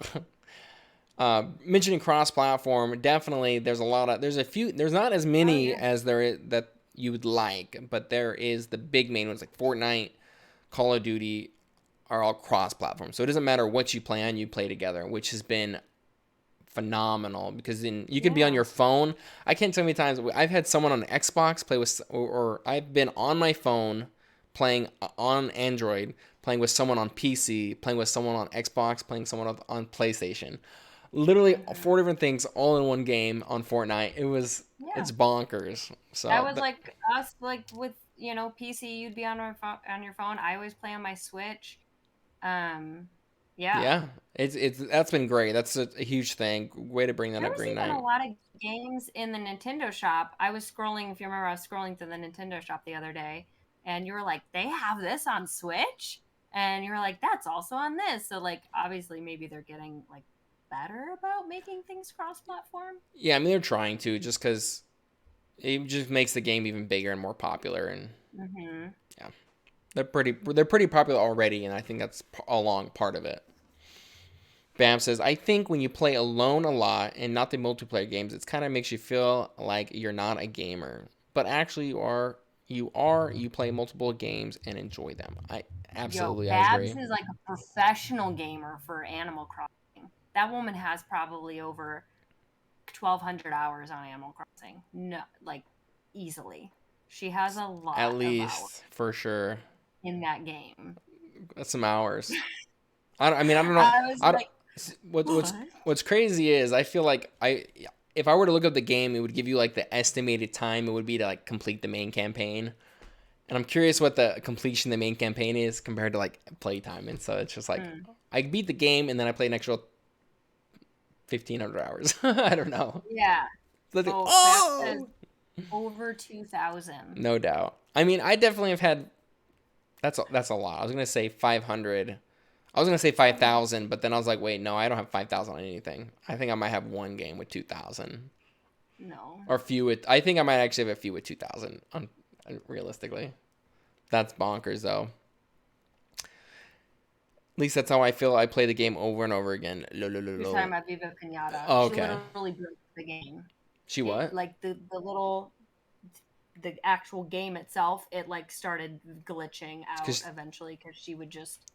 Mentioning cross-platform, definitely. There's a few. There's not as Oh many yeah. as there is, that you would like, but there is the big main ones like Fortnite, Call of Duty are all cross-platform. So it doesn't matter what you play on, you play together, which has been phenomenal because then you can be on Yeah. your phone. I can't tell you how many times I've had someone on Xbox play with, or I've been on my phone playing on Android, playing with someone on PC, playing with someone on Xbox, playing someone on PlayStation. Literally four Hmm. different things all in one game on Fortnite. It's Yeah. bonkers. That So, was but like us, like with PC. You'd be on on your phone. I always play on my Switch. Um, yeah. yeah, it's that's been great. That's a huge thing. Way to bring that There up, was Green even a Knight. lot of games in the Nintendo shop. I was scrolling, if you remember, I was scrolling through the Nintendo shop the other day, and you were like, they have this on Switch? And you were like, that's also on this. So, like, obviously, maybe they're getting, like, better about making things cross platform. Yeah, I mean they're trying to just because it just makes the game even bigger and more popular. And Hmm. yeah, they're pretty popular already, and I think that's a long part of it. Bam says, I think when you play alone a lot and not the multiplayer games, it kind of makes you feel like you're not a gamer, but actually you are. You play multiple games and enjoy them. Yo, I Babs agree. is like a professional gamer for Animal Crossing. That woman has probably over 1,200 hours on Animal Crossing. No, like easily. She has a At lot of hours least for sure. in that game. That's some hours. I mean, I don't know. I was I don't, like, what? what's crazy is I feel like if I were to look up the game, it would give you like the estimated time it would be to like complete the main campaign. And I'm curious what the completion of the main campaign is compared to like playtime. And so it's just like Mm. I beat the game and then I play an extra 1,500 hours. I don't know. Yeah. So it's like, Oh, Babs says oh, over 2,000. no doubt. I mean, I definitely have had. That's a lot. I was gonna say 500. I was gonna say 5,000, but then I was like, wait, no, I don't have 5,000 on anything. I think I might have one game with 2,000, No. or few with. I think I might actually have a few with 2,000. Realistically, that's bonkers though. At least that's how I feel. I play the game over and over again. Lo, lo, lo, You're talking lo. about Viva Pinata. Oh, She okay. literally broke the game. She It what? like the actual game itself, it like started glitching out Because eventually because she would just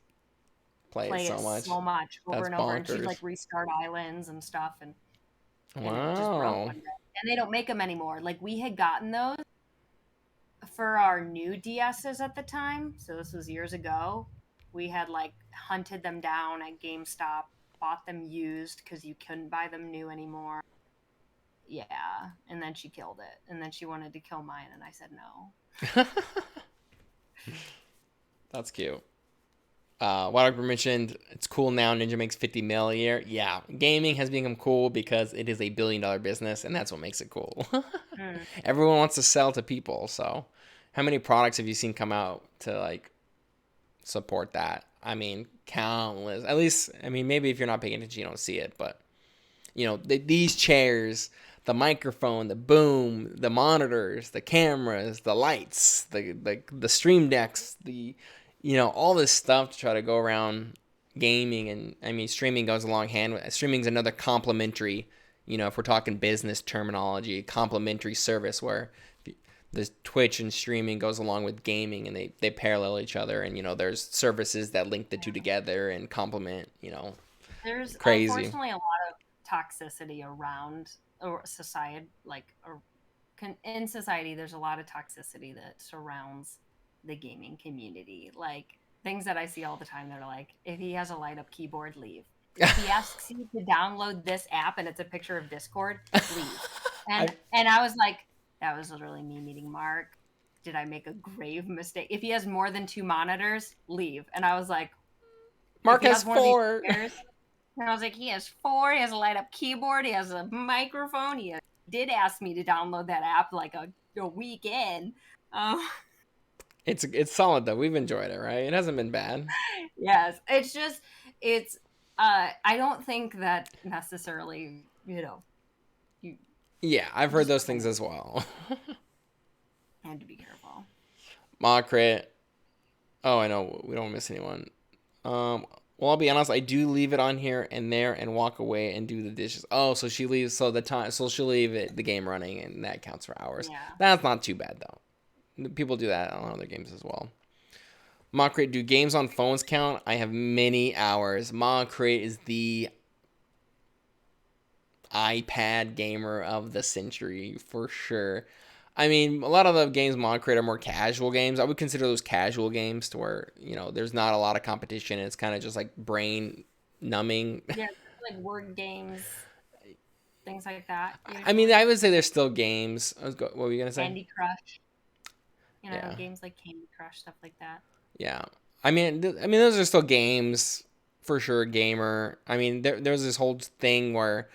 play it play it so much. so much over That's and over, and she'd like bonkers. restart islands and stuff, and it just broke Wow. one day. And they don't make them anymore. Like we had gotten those for our new DSs at the time, so this was years ago. We had like hunted them down at GameStop, bought them used because you couldn't buy them new anymore. Yeah, and then she killed it, and then she wanted to kill mine, and I said no. That's cute. What I mentioned, it's cool now. Ninja makes 50 mil a year. Yeah, gaming has become cool because it is a $1 billion business, and that's what makes it cool. Mm. Everyone wants to sell to people. So, how many products have you seen come out to like support that? I mean, countless. At least, I mean, maybe if you're not paying attention, you don't see it. But these chairs, the microphone, the boom, the monitors, the cameras, the lights, the stream decks, all this stuff to try to go around gaming. And I mean, streaming goes along hand with streaming's another complementary, if we're talking business terminology, complementary service where the Twitch and streaming goes along with gaming, and they parallel each other. And there's services that link the two together and complement. There's Crazy. unfortunately a lot of toxicity around or society, like in society. There's a lot of toxicity that surrounds the gaming community, like things that I see all the time that are like, if he has a light up keyboard, leave. If he asks you to download this app and it's a picture of Discord, leave. I And I was like, That was literally me meeting Mark. Did I make a grave mistake? If he has more than 2 monitors, leave. And I was like, if Mark he has has one of these 4. chairs, and I was like, he has 4. He has a light up keyboard. He has a microphone. He did ask me to download that app like a week in. Um, It's solid though. We've enjoyed it, right? It hasn't been bad. yes, it's just it's. I don't think that necessarily, you Yeah, I've heard just those things as well. had to be careful. Mock crit. Oh, I know. We don't miss anyone. Well, I'll be honest. I do leave it on here and there and walk away and do the dishes. Oh, so she leaves. So the time. So she'll leave the game running, and that counts for hours. Yeah. That's not too bad though. People do that on other games as well. Mock Crate, do games on phones count? I have many hours. Mock Crate is the iPad gamer of the century for sure. I mean, a lot of the games Mod Crate are more casual games. I would consider those casual games to where, there's not a lot of competition. It's kind of just like brain numbing. Yeah, like word games, things like that. I mean, Usually, I would say there's still games. What were you going to say? Candy Crush. Yeah. Games like Candy Crush, stuff like that. Yeah. I mean, those are still games for sure. Gamer. I mean, there's this whole thing where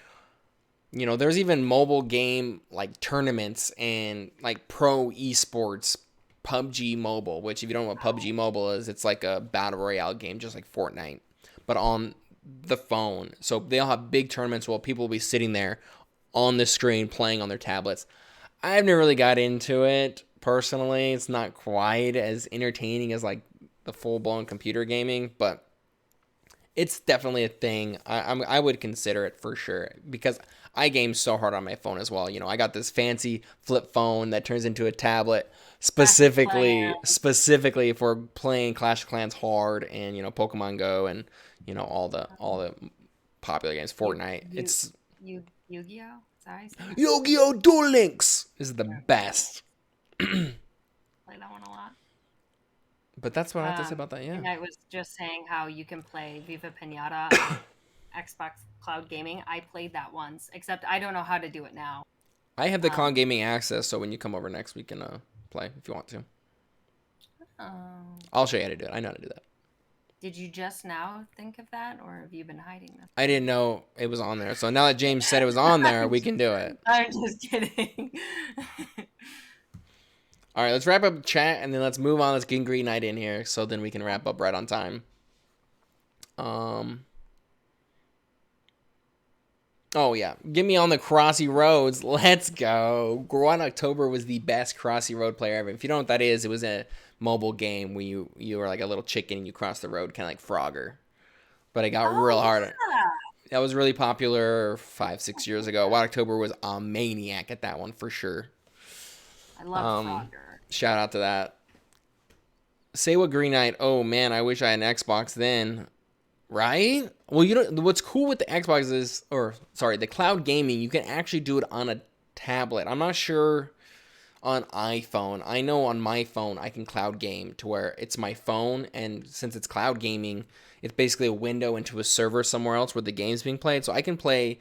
there's even mobile game like tournaments and like pro esports, PUBG Mobile, which if you don't know what PUBG Mobile is, it's like a battle royale game, just like Fortnite, but on the phone. So they'll have big tournaments while people will be sitting there on the screen playing on their tablets. I've never really got into it personally. It's not quite as entertaining as like the full blown computer gaming, but it's definitely a thing. I would consider it for sure because I game so hard on my phone as well. I got this fancy flip phone that turns into a tablet specifically for playing Clash of Clans hard and Pokemon Go and all the popular games. Fortnite. It's Yu-Gi-Oh. Is that how you say that? Yu-Gi-Oh! Duel Links is the best. Play that one a lot. But that's what I have to say about that. Yeah. And I was just saying how you can play Viva Pinata on Xbox Cloud Gaming. I played that once, except I don't know how to do it now. I have the cloud gaming access, so when you come over next, we can play if you want to. I'll show you how to do it. I know how to do that. Did you just now think of that, or have you been hiding this? I didn't know it was on there. So now that James said it was on there, we can do it. I'm just kidding. All right, let's wrap up chat and then let's move on. Let's get Green Knight in here so then we can wrap up right on time. Oh, yeah. Get me on the Crossy Roads. Let's go. Gruan October was the best Crossy Road player ever. If you don't know what that is, it was a mobile game where you were like a little chicken and you cross the road, kind of like Frogger. But it got real hard. Yeah. That was really popular 5-6 years ago. White October was a maniac at that one for sure. I love Frogger. Shout out to that. Say what Green Knight. Oh man, I wish I had an Xbox then. Right? Well, what's cool with the Xbox is, the cloud gaming, you can actually do it on a tablet. I'm not sure on iPhone. I know on my phone I can cloud game to where it's my phone, and since it's cloud gaming, it's basically a window into a server somewhere else where the game's being played. So I can play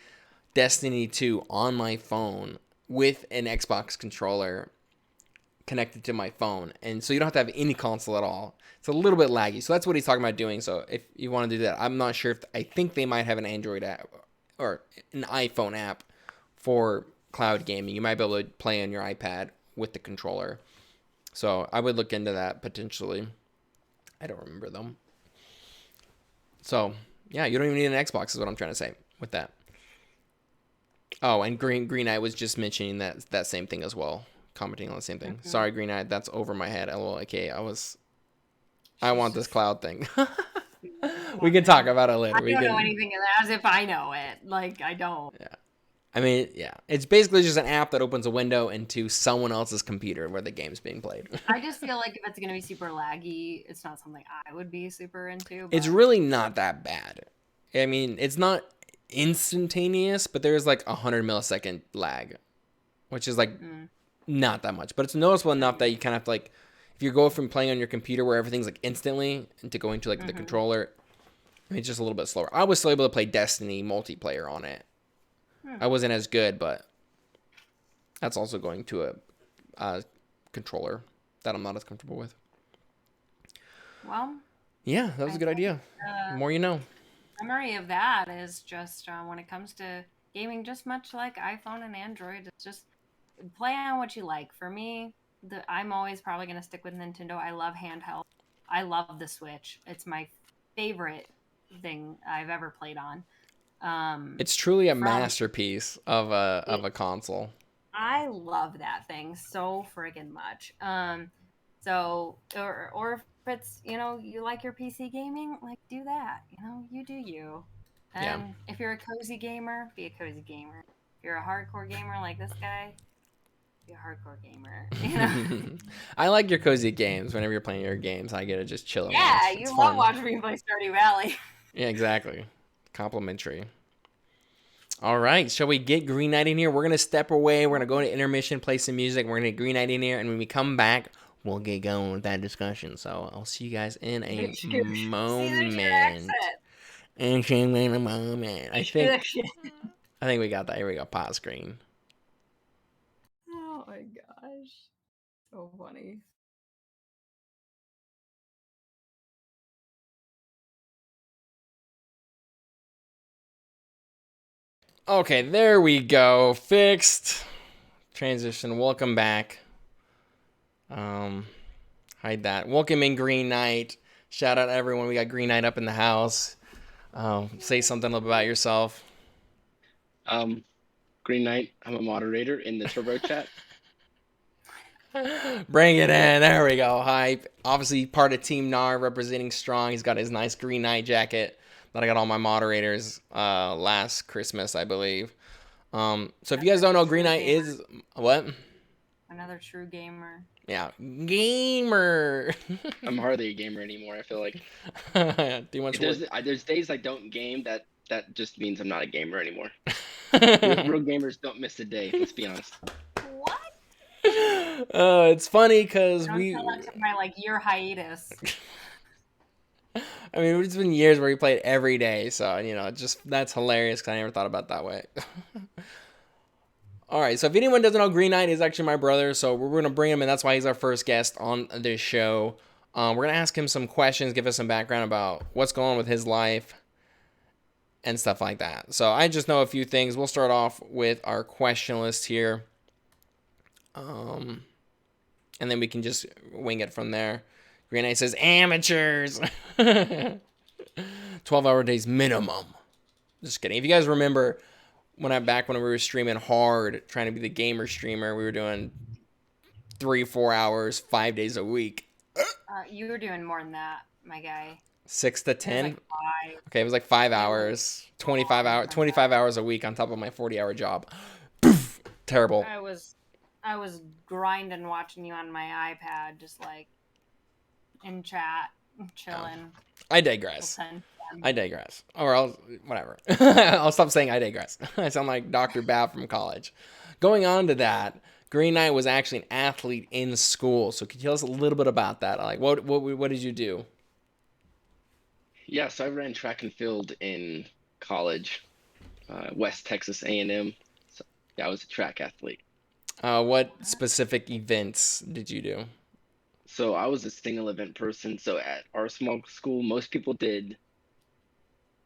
Destiny 2 on my phone with an Xbox controller connected to my phone, and so you don't have to have any console at all. It's a little bit laggy, so that's what he's talking about doing. So if you want to do that, I'm not sure I think they might have an Android app or an iPhone app for cloud gaming. You might be able to play on your iPad with the controller, so I would look into that potentially. I don't remember them. So yeah, you don't even need an Xbox is what I'm trying to say with that. Oh, and Green Knight was just mentioning that same thing as well. Commenting on the same thing. Sorry, Green Knight, that's over my head. LOL. Okay, I want this cloud thing. We can talk about it later. I don't know anything as if I know it. Like I don't. Yeah. I mean, yeah. It's basically just an app that opens a window into someone else's computer where the game's being played. I just feel like if it's gonna be super laggy, it's not something I would be super into. It's really not that bad. I mean, it's not instantaneous, but there's like 100 millisecond lag, which is like not that much, but it's noticeable enough that you kind of have to like, if you go from playing on your computer where everything's like instantly into going to like the controller, I mean, it's just a little bit slower. I was still able to play Destiny multiplayer on it. I wasn't as good, but that's also going to a uh, controller that I'm not as comfortable with. Well, Yeah, that was I a good think idea. the The more you know. summary of that is just when it comes to gaming, just much like iPhone and Android, it's just play on what you like. For me, I'm always probably going to stick with Nintendo. I love handheld. I love the Switch. It's my favorite thing I've ever played on. It's truly a From masterpiece of a it, console. I love that thing so friggin' much. Or if it's you like your PC gaming, like do that. You do you. Yeah. And if you're a cozy gamer, be a cozy gamer. If you're a hardcore gamer like this guy, be a hardcore gamer. I like your cozy games. Whenever you're playing your games, I get to just chill and Yeah, watch. you It's love fun. watching me play Stardew Valley. Yeah, exactly. Complimentary. All right, shall we get Green Knight in here? We're gonna step away. We're gonna go to intermission, play some music. We're gonna get Green Knight in here, and when we come back, we'll get going with that discussion. So I'll see you guys in a See, there's your moment. And in a moment. accent. I think we got that. Here we go. Pause screen. Oh my gosh. So funny. Okay, there we go. Fixed. Transition. Welcome back. Um, hide that. Welcome in Green Knight. Shout out everyone. We got Green Knight up in the house. Say something about yourself. Um, Green Knight, I'm a moderator in the Turbo Chat. Bring it in. There we go. Hype. Obviously, part of Team NAR representing strong. He's got his nice Green Knight jacket that I got all my moderators last Christmas, I believe. So if you guys don't know, Green Knight is what? Another true gamer. Yeah, gamer. I'm hardly a gamer anymore. I feel like Too much if work. there's days I don't game. That just means I'm not a gamer anymore. Oh, Real gamers don't miss a day. Let's be honest. What? it's funny because Don't tell that to my year hiatus. I mean, it's been years where we played every day, so just that's hilarious because I never thought about it that way. All right, so if anyone doesn't know, Green Knight is actually my brother, so we're gonna bring him in. That's why he's our first guest on this show. We're gonna ask him some questions, give us some background about what's going on with his life and stuff like that. So I just know a few things. We'll start off with our question list here, and then we can just wing it from there. Green Knight says amateurs, 12-hour days minimum. Just kidding. If you guys remember when we were streaming hard, trying to be the gamer streamer, we were doing 3-4 hours 5 days a week. You were doing more than that, my guy. 6 to It was 10. 5. Okay, it was 5 It was hours, more than 25 hours a week on top of my 40-hour job. Poof, terrible. I was grinding watching you on my iPad, just in chat, chilling. I digress. Or whatever. I'll stop saying I digress. I sound like Dr. Babb from college. Going on to that, Green Knight was actually an athlete in school. So could you tell us a little bit about that? Like, what did you do? Yeah, so I ran track and field in college, West Texas A&M. So yeah, I was a track athlete. What specific events did you do? So I was a single event person. So at our small school, most people did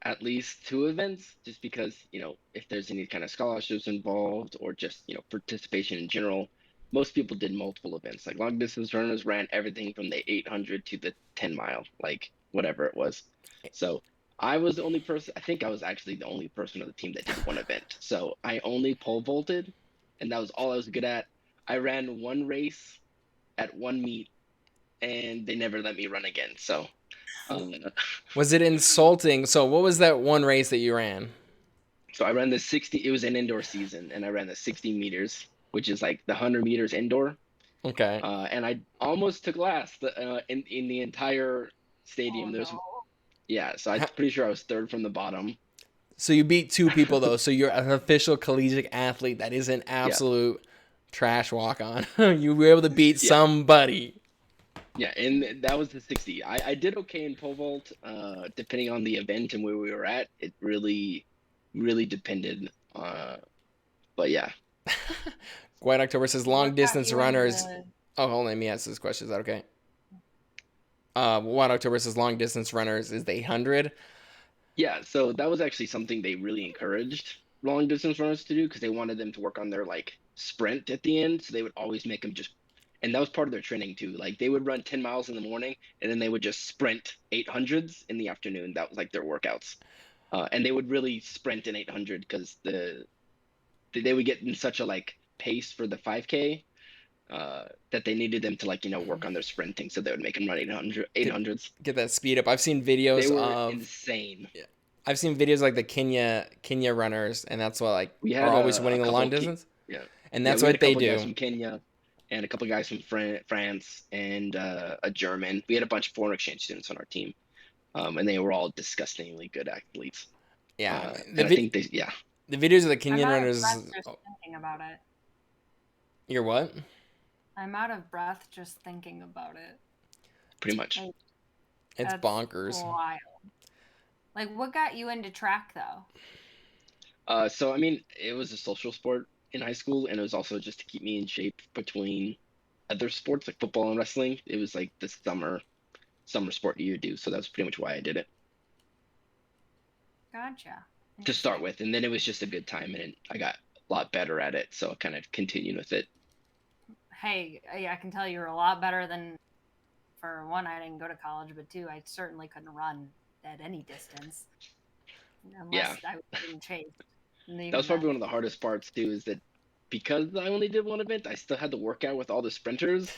at least two events just because, if there's any kind of scholarships involved or just, participation in general, most people did multiple events. Like long distance runners ran everything from the 800 to the 10 mile, like whatever it was. So I was the only person, I think I was actually the only person on the team that did one event. So I only pole vaulted, and that was all I was good at. I ran one race at one meet, and they never let me run again. So um, Was it insulting? So what was that one race that you ran? So I ran the 60, it was an indoor season, and I ran the 60 meters, which is like the 100 meters indoor. Okay. And I almost took last in the entire Oh stadium. no. Yeah, so I'm pretty sure I was third from the bottom. So you beat two people though. So you're an official collegiate athlete. That is an Yeah, absolute trash walk on. You were able to beat yeah, somebody. yeah, and that was the 60. I did okay in pole vault, depending on the event and where we were at. It really, really depended. But yeah. White October says long What got distance you runners. into? Oh, hold on, let me ask this question. Is that okay? White October says long distance runners is the 800. Yeah, so that was actually something they really encouraged long distance runners to do because they wanted them to work on their like sprint at the end. So they would always make them just, and that was part of their training too. Like they would run 10 miles in the morning and then they would just sprint 800s in the afternoon. That was like their workouts. And they would really sprint in 800 because they would get in such a like pace for the 5K that they needed them to like, work on their sprinting. So they would make them run 800, Get 800s. get that speed up. I've seen They videos were of insane. yeah. I've seen videos like the Kenya runners, and that's what like We are had always a winning the couple long of distance, yeah, and yeah. that's We had a what they couple of guys do. from Kenya and a couple of guys from France and a German. We had a bunch of foreign exchange students on our team, and they were all disgustingly good athletes. Yeah, And I think they, yeah, the videos of the I'm Kenyan out of runners. breath just thinking about it. You're what? I'm out of breath just thinking about it. pretty much. Like, It's that's bonkers. wild. Like, what got you into track though? So I mean, it was a social sport in high school, and it was also just to keep me in shape between other sports like football and wrestling. It was like the summer sport you do, so that was pretty much why I did it Gotcha. to start Interesting. with, and then it was just a good time, and I got a lot better at it, so I kind of continued with it. Hey, I can tell you're a lot better than. For one, I didn't go to college, but two, I certainly couldn't run at any distance Yeah, unless I was being chased. And that was even probably then, one of the hardest parts too, is that because I only did one event, I still had to work out with all the sprinters,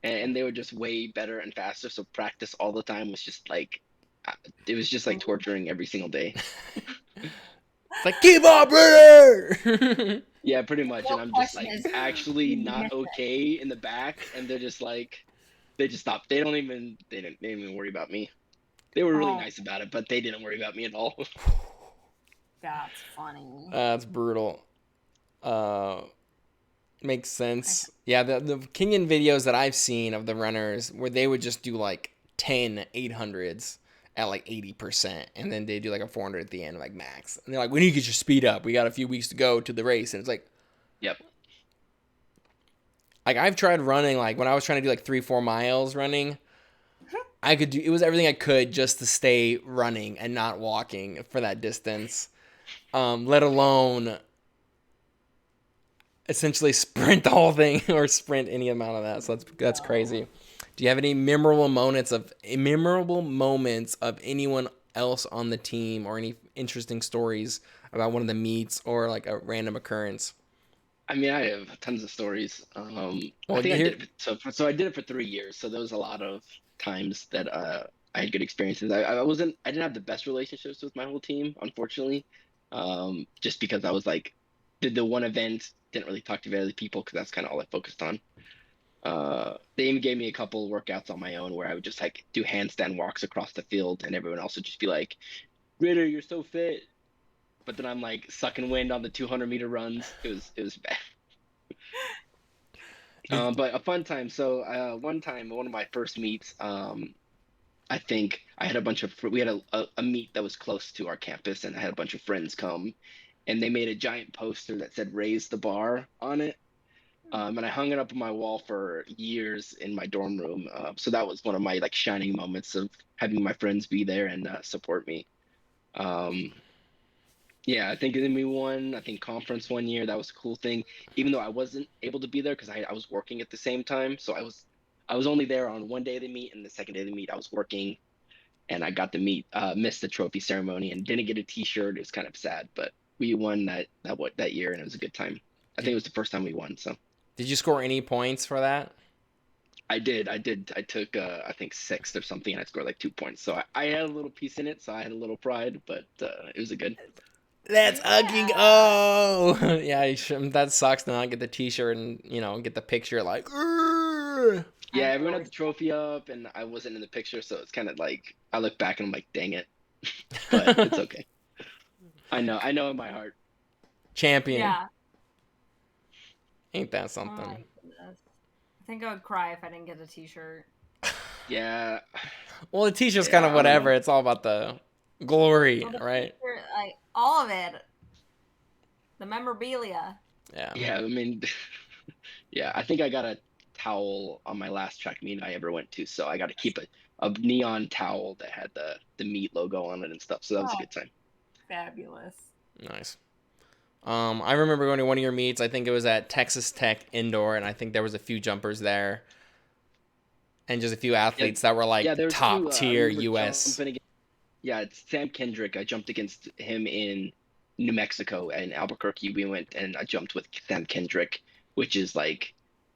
and they were just way better and faster. So practice all the time was just like, uh, it was just like and torturing every single day. It's like keep up, brother. Yeah, pretty the much. real And I'm just question like is, actually did you not miss it? okay in the back, and they're just like, they just stop. They didn't even worry about me. They were really Oh, nice about it, but they didn't worry about me at all. that's funny. That's brutal. Uh, Makes I, sense. Yeah, the Kenyan videos that I've seen of the runners where they would just do like 10 800s at like 80%, and then they do like a 400 at the end, like max. And they're like, we need to get your speed up. We got a few weeks to go to the race. And it's Yep. like I've tried running, like when I was trying to do like 3-4 miles running, I could do it was everything I could just to stay running and not walking for that distance. Let alone essentially sprint the whole thing or sprint any amount of that. So that's oh, crazy. Do you have any memorable moments of anyone else on the team or any interesting stories about one of the meets or like a random occurrence? I mean, I have tons of stories. I Well, think I did here, it. So I did it for 3 years. So there was a lot of times that I had good experiences. I didn't have the best relationships with my whole team, unfortunately, just because I was like, did the one event, didn't really talk to the other people because that's kind of all I focused on. They even gave me a couple workouts on my own where I would just like do handstand walks across the field, and everyone else would just be like, "Ritter, you're so fit." But then I'm like sucking wind on the 200-meter runs. It was bad. did, But a fun time. So one time, one of my first meets, I think I had a bunch of we had a meet that was close to our campus, and I had a bunch of friends come, and they made a giant poster that said "Raise the bar" on it. And I hung it up on my wall for years in my dorm room. So that was one of my like shining moments of having my friends be there and support me. Um, Yeah, I think then we won, I think conference one year. That was a cool thing. Even though I wasn't able to be there because I was working at the same time. So I was only there on one day of the meet, and the second day of the meet I was working, and I got to missed the trophy ceremony and didn't get a t-shirt. It was kind of sad, but we won that year, and it was a good time. I think did it was the first time we won. So did you score any points for that? I did. I took I think sixth or something, and I scored like 2 points. So I had a little piece in it, so I had a little pride, but it was a good. Let's fucking yeah. oh yeah, that sucks to not get the T-shirt and get the picture like. "Grrr." I Yeah, get everyone what had the trophy up, and I wasn't in the picture, so it's kind of like I look back and I'm like, dang it, but it's okay. I know in my heart. Champion, yeah. ain't that Oh my something? goodness. I think I would cry if I didn't get a T-shirt. Yeah, Well, the T-shirt's kind of yeah, I don't whatever. know. It's all about the glory, Well, the right? T-shirt, like all of it, the memorabilia. Yeah. Yeah, I mean, Yeah, I think I got a towel on my last track meet I ever went to, so I got to keep a neon towel that had the meet logo on it and stuff. So that was a Oh, good time. fabulous. Nice. I remember going to one of your meets. I think it was at Texas Tech Indoor, and I think there was a few jumpers there, and just a few Yeah, athletes that were yeah. like There's a top few. I tier remember U.S. jumping against. Yeah, it's Sam Kendrick. I jumped against him in New Mexico and Albuquerque. We went and I jumped with Sam Kendrick, which is like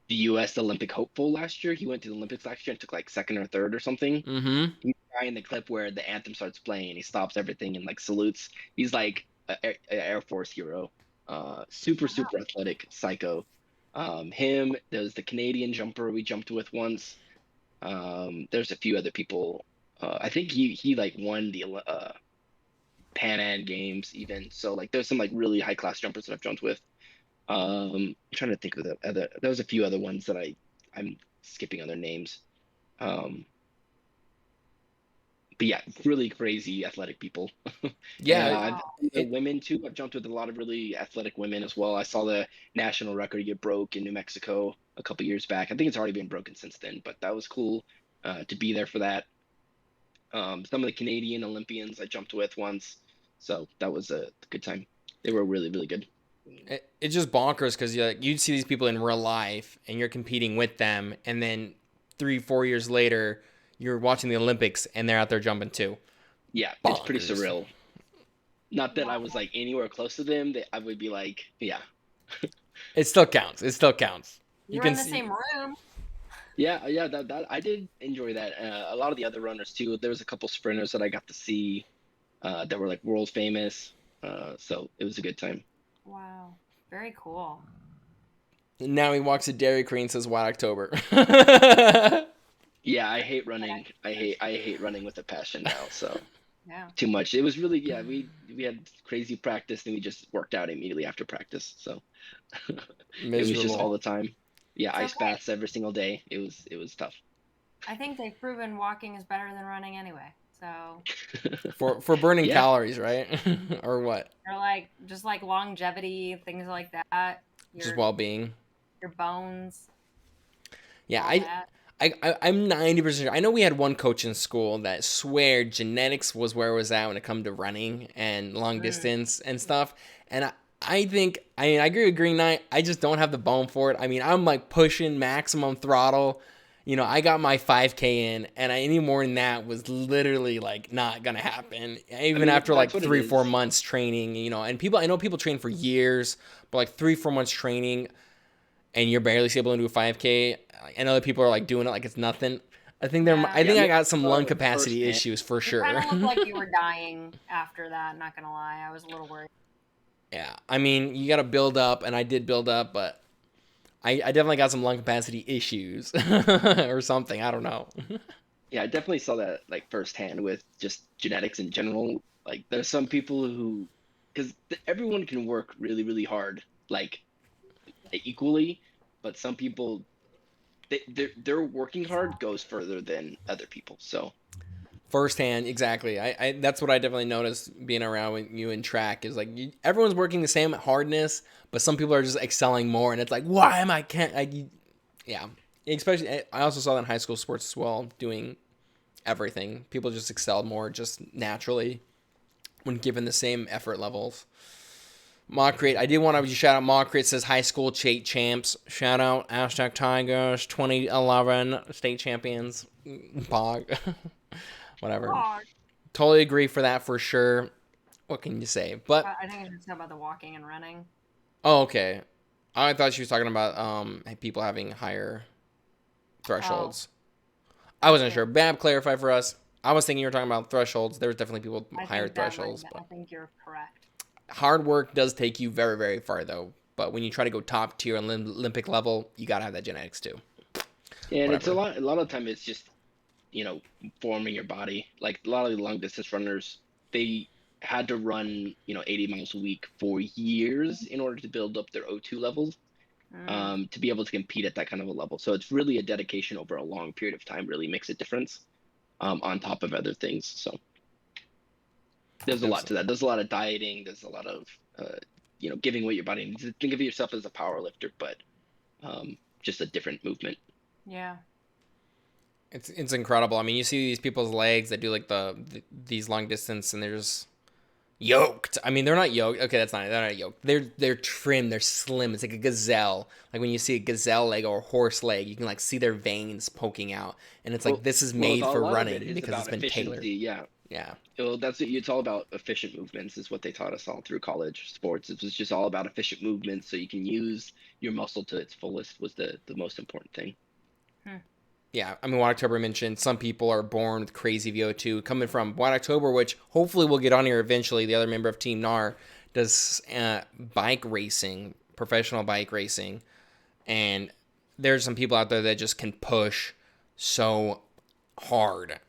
the U.S. Olympic hopeful last year. He went to the Olympics last year and took like second or third or something. Mm-hmm. He's the guy in the clip where the anthem starts playing and he stops everything and like salutes. He's like a Air Force hero. Super super athletic, psycho. Him. There's the Canadian jumper we jumped with once. There's a few other people. I think he like won the Pan Am Games even. So like there's some like really high class jumpers that I've jumped with. I'm trying to think of the other. There was a few other ones that I'm skipping other names. Um, but yeah, really crazy athletic people. And Yeah, the it. women too. I've jumped with a lot of really athletic women as well. I saw the national record get broke in New Mexico a couple years back. I think it's already been broken since then, but that was cool to be there for that. Some of the Canadian Olympians I jumped with once, so that was a good time. They were really really good. It's just bonkers because you'd see these people in real life and you're competing with them, and then 3 4 years later you're watching the Olympics and they're out there jumping too. Yeah, it's pretty Bonkers. surreal. Not that I Wow. was like anywhere close to them. That I would be like, yeah, It still counts. It still counts. You You were can in the see. same room. yeah. That I did enjoy that. A lot of the other runners too. There was a couple sprinters that I got to see that were like world famous. So it was a good time. Wow. Very cool. Now he walks to Dairy Queen and says White October. Yeah, I hate running. I hate running with a passion now. So Yeah. too much. It was really yeah. We had crazy practice and we just worked out immediately after practice. So it was just all Miserable. the time. Yeah, It's ice okay. baths every single day. It was tough. I think they've proven walking is better than running anyway. So For burning Yeah, calories, right? Or what? they're like just like longevity, things like that. Just Your well-being. your bones, Yeah, all that. I'm 90% sure. I know we had one coach in school that swore genetics was where it was at when it come to running and long Mm. distance and stuff. And I think I mean I agree with Green Knight. I just don't have the bone for it. I mean I'm like pushing maximum throttle. I got my 5K in, and any more than that was literally like not gonna happen. I Even mean after like that's what it 3 4 months training, and I know people train for years, but like 3 4 months training, and you're barely able to do a 5K, and other people are like doing it like it's nothing. Yeah. I Yeah, think I no, got some lung capacity firsthand. issues for You kind sure. of looked like you were dying after that, not gonna lie. I was a little worried. Yeah, I mean you got to build up, and I did build up, but I definitely got some lung capacity issues or something. I don't know. Yeah, I definitely saw that like firsthand with just genetics in general. Like there's some people who, because everyone can work really really hard, like equally, but some people their working hard goes further than other people. So Firsthand, exactly. That's what I definitely noticed being around with you in track is like everyone's working the same hardness, but some people are just excelling more, and it's like why am I can't yeah. Especially I also saw that in high school sports as well, doing everything. People just excelled more just naturally when given the same effort levels. Mockcrate, I did want to shout out Mockcrate says high school state champs. Shout out Aztec Tigers 2011 state champions. Bog. Whatever. Oh, Totally agree for that for sure. What can you say? But I think it's just about the walking and running. oh, okay. I thought she was talking about people having higher Oh, thresholds. I wasn't yeah. sure. Bab, clarify for us. I was thinking you were talking about thresholds. There was definitely people with I higher think that thresholds, I but think you're correct. hard work does take you very, very far though. But when you try to go top tier on Olympic level, you gotta have that genetics too. yeah, and it's Whatever. a lot of time it's just forming your body. Like a lot of the long distance runners, they had to run 80 miles a week for years in order to build up their O2 levels, Mm, to be able to compete at that kind of a level. So it's really a dedication over a long period of time really makes a difference, on top of other things. So there's a lot to Absolutely. that. There's a lot of dieting. There's a lot of giving away your body needs. Think of yourself as a power lifter, but just a different movement. Yeah. It's incredible. I mean, you see these people's legs that do like these long distance, and they're just yoked. I mean, they're not yoked. Okay, they're not yoked. They're trim. They're slim. It's like a gazelle. Like when you see a gazelle leg or a horse leg, you can like see their veins poking out, and it's like Well, this is well, made a for lot of it running is because it's about been tailored. efficiency. Yeah. Yeah. Well, that's it. It's all about efficient movements, is what they taught us all through college sports. It was just all about efficient movements, so you can use your muscle to its fullest. Was the most important thing. Hmm. Yeah, I mean, White October mentioned some people are born with crazy VO2 coming from White October, which hopefully we'll get on here eventually. The other member of Team NAR does bike racing, professional bike racing, and there's some people out there that just can push so hard,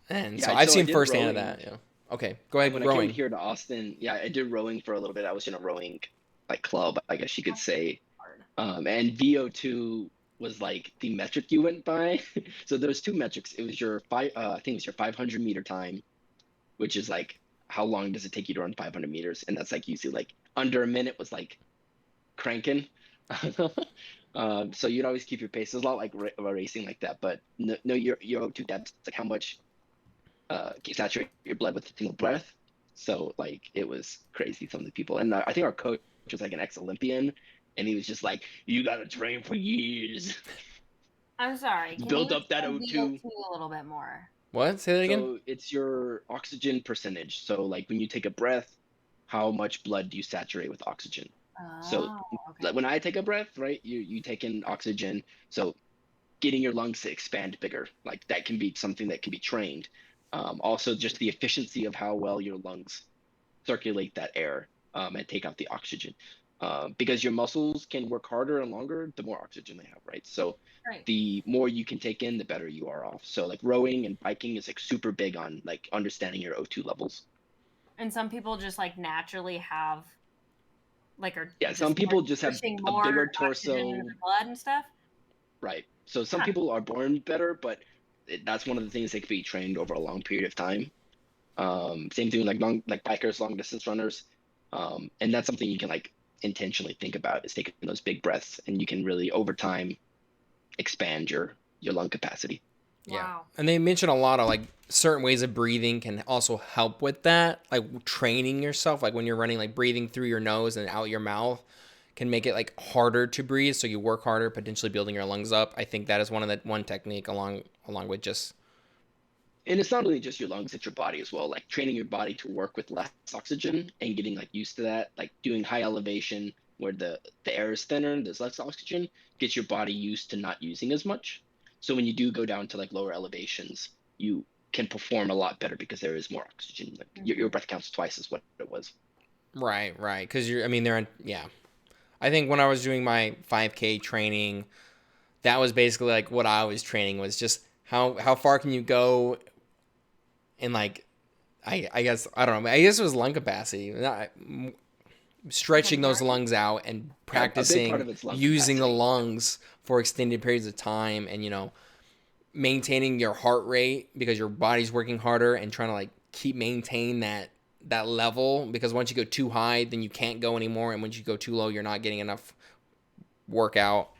and so Yeah, I've so I seen did firsthand of rowing. that. Yeah. Okay, go ahead, When I came rowing. here to Austin, yeah, I did rowing for a little bit. I was in a rowing like club, I guess you could That's say. hard. And VO2 was like the metric you went by. So there's two metrics. It was your I think it was your 500-meter time, which is like how long does it take you to run 500 meters, and that's like usually like under a minute was like cranking. So you'd always keep your pace. It's a lot like racing like that, but no your O2 depth, like how much you saturate your blood with a single breath. So like it was crazy. Some of the people, and I think our coach was like an ex-Olympian, and he was just like, "You got to train for years, I'm sorry. Can you build up that explain O2." VO2 a little bit more? What? Say that again. So it's your oxygen percentage. So like when you take a breath, how much blood do you saturate with oxygen? So Oh, okay. like when I take a breath, right, you take in oxygen. So getting your lungs to expand bigger, like that can be something that can be trained. Also, just the efficiency of how well your lungs circulate that air and take out the oxygen. Because your muscles can work harder and longer the more oxygen they have, right? So Great. the more you can take in, the better you are off. So like rowing and biking is like super big on like understanding your O2 levels. And some people just like naturally have like are Yeah, some just like people just have pushing a more bigger oxygen into torso, the blood and stuff. right? So some Huh. people are born better, but that's one of the things that can be trained over a long period of time. Same thing like like bikers, long distance runners, and that's something you can like intentionally think about is taking those big breaths, and you can really over time expand your lung capacity. Yeah. Wow. And they mention a lot of like certain ways of breathing can also help with that. Like training yourself, like when you're running, like breathing through your nose and out your mouth can make it like harder to breathe. So you work harder, potentially building your lungs up. I think that is one technique along with just And it's not only just your lungs, it's your body as well. Like training your body to work with less oxygen and getting like used to that, like doing high elevation where the air is thinner, there's less oxygen, gets your body used to not using as much. So when you do go down to like lower elevations, you can perform a lot better because there is more oxygen. Like your breath counts twice as what it was. right. Because I mean, yeah. I think when I was doing my 5K training, that was basically like what I was training was just how far can you go in like I guess I don't know. I guess it was lung capacity. Stretching those lungs out and Yeah, a big part practicing of it's lung using the capacity. lungs for extended periods of time and maintaining your heart rate because your body's working harder and trying to like keep maintain that level because once you go too high then you can't go anymore and once you go too low you're not getting enough workout,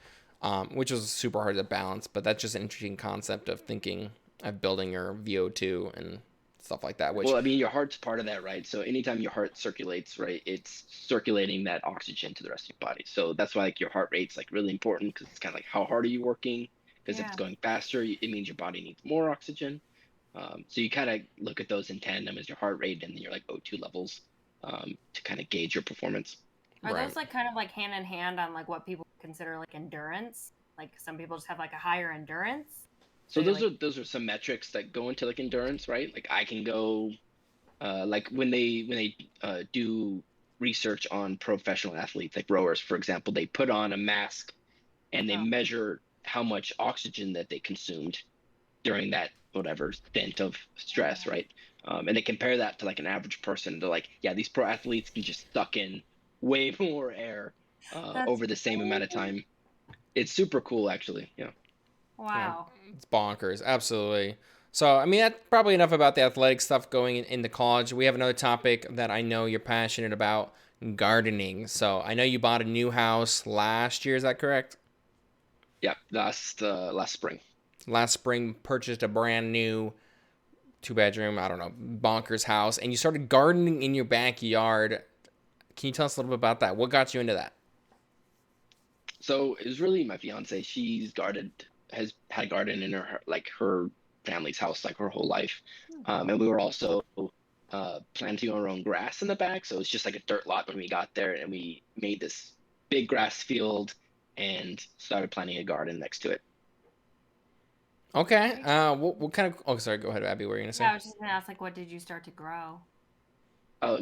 which was super hard to balance, but that's just an interesting concept of thinking of building your VO2 and stuff like that, which Well, I mean, your heart's part of that, right? So anytime your heart circulates, right, it's circulating that oxygen to the rest of your body. So that's why like your heart rate's like really important because it's kind of like how hard are you working? Because if it's Yeah. going faster, it means your body needs more oxygen. So you kind of look at those in tandem as your heart rate and your like O2 levels to kind of gauge your performance. Are right. those like kind of like hand in hand on like what people consider like endurance? Like some people just have like a higher endurance. So So you like those are some metrics that go into like endurance, right? Like I can go like when they do research on professional athletes like rowers for example, they put on a mask and they oh measure how much oxygen that they consumed during that whatever stint of stress, right? And they compare that to like an average person. They're like, yeah, these pro athletes can just suck in way more air that's over the same amount of crazy. time. It's super cool actually. Yeah. Yeah, Wow. it's bonkers, absolutely. So, I mean, that's probably enough about the athletic stuff going into college. We have another topic that I know you're passionate about, gardening. So, I know you bought a new house last year, is that correct? Yeah, last spring. Last spring, purchased a brand new 2-bedroom, I don't know, bonkers house, and you started gardening in your backyard. Can you tell us a little bit about that? What got you into that? So it was really my fiance. Has had a garden in her family's house like her whole life, and we were also planting our own grass in the back. So it's just like a dirt lot when we got there, and we made this big grass field and started planting a garden next to it. Okay. What kind of? Oh, sorry. Go ahead, Abby. What were you gonna Yeah, say? I was just gonna ask, like, what did you start to grow?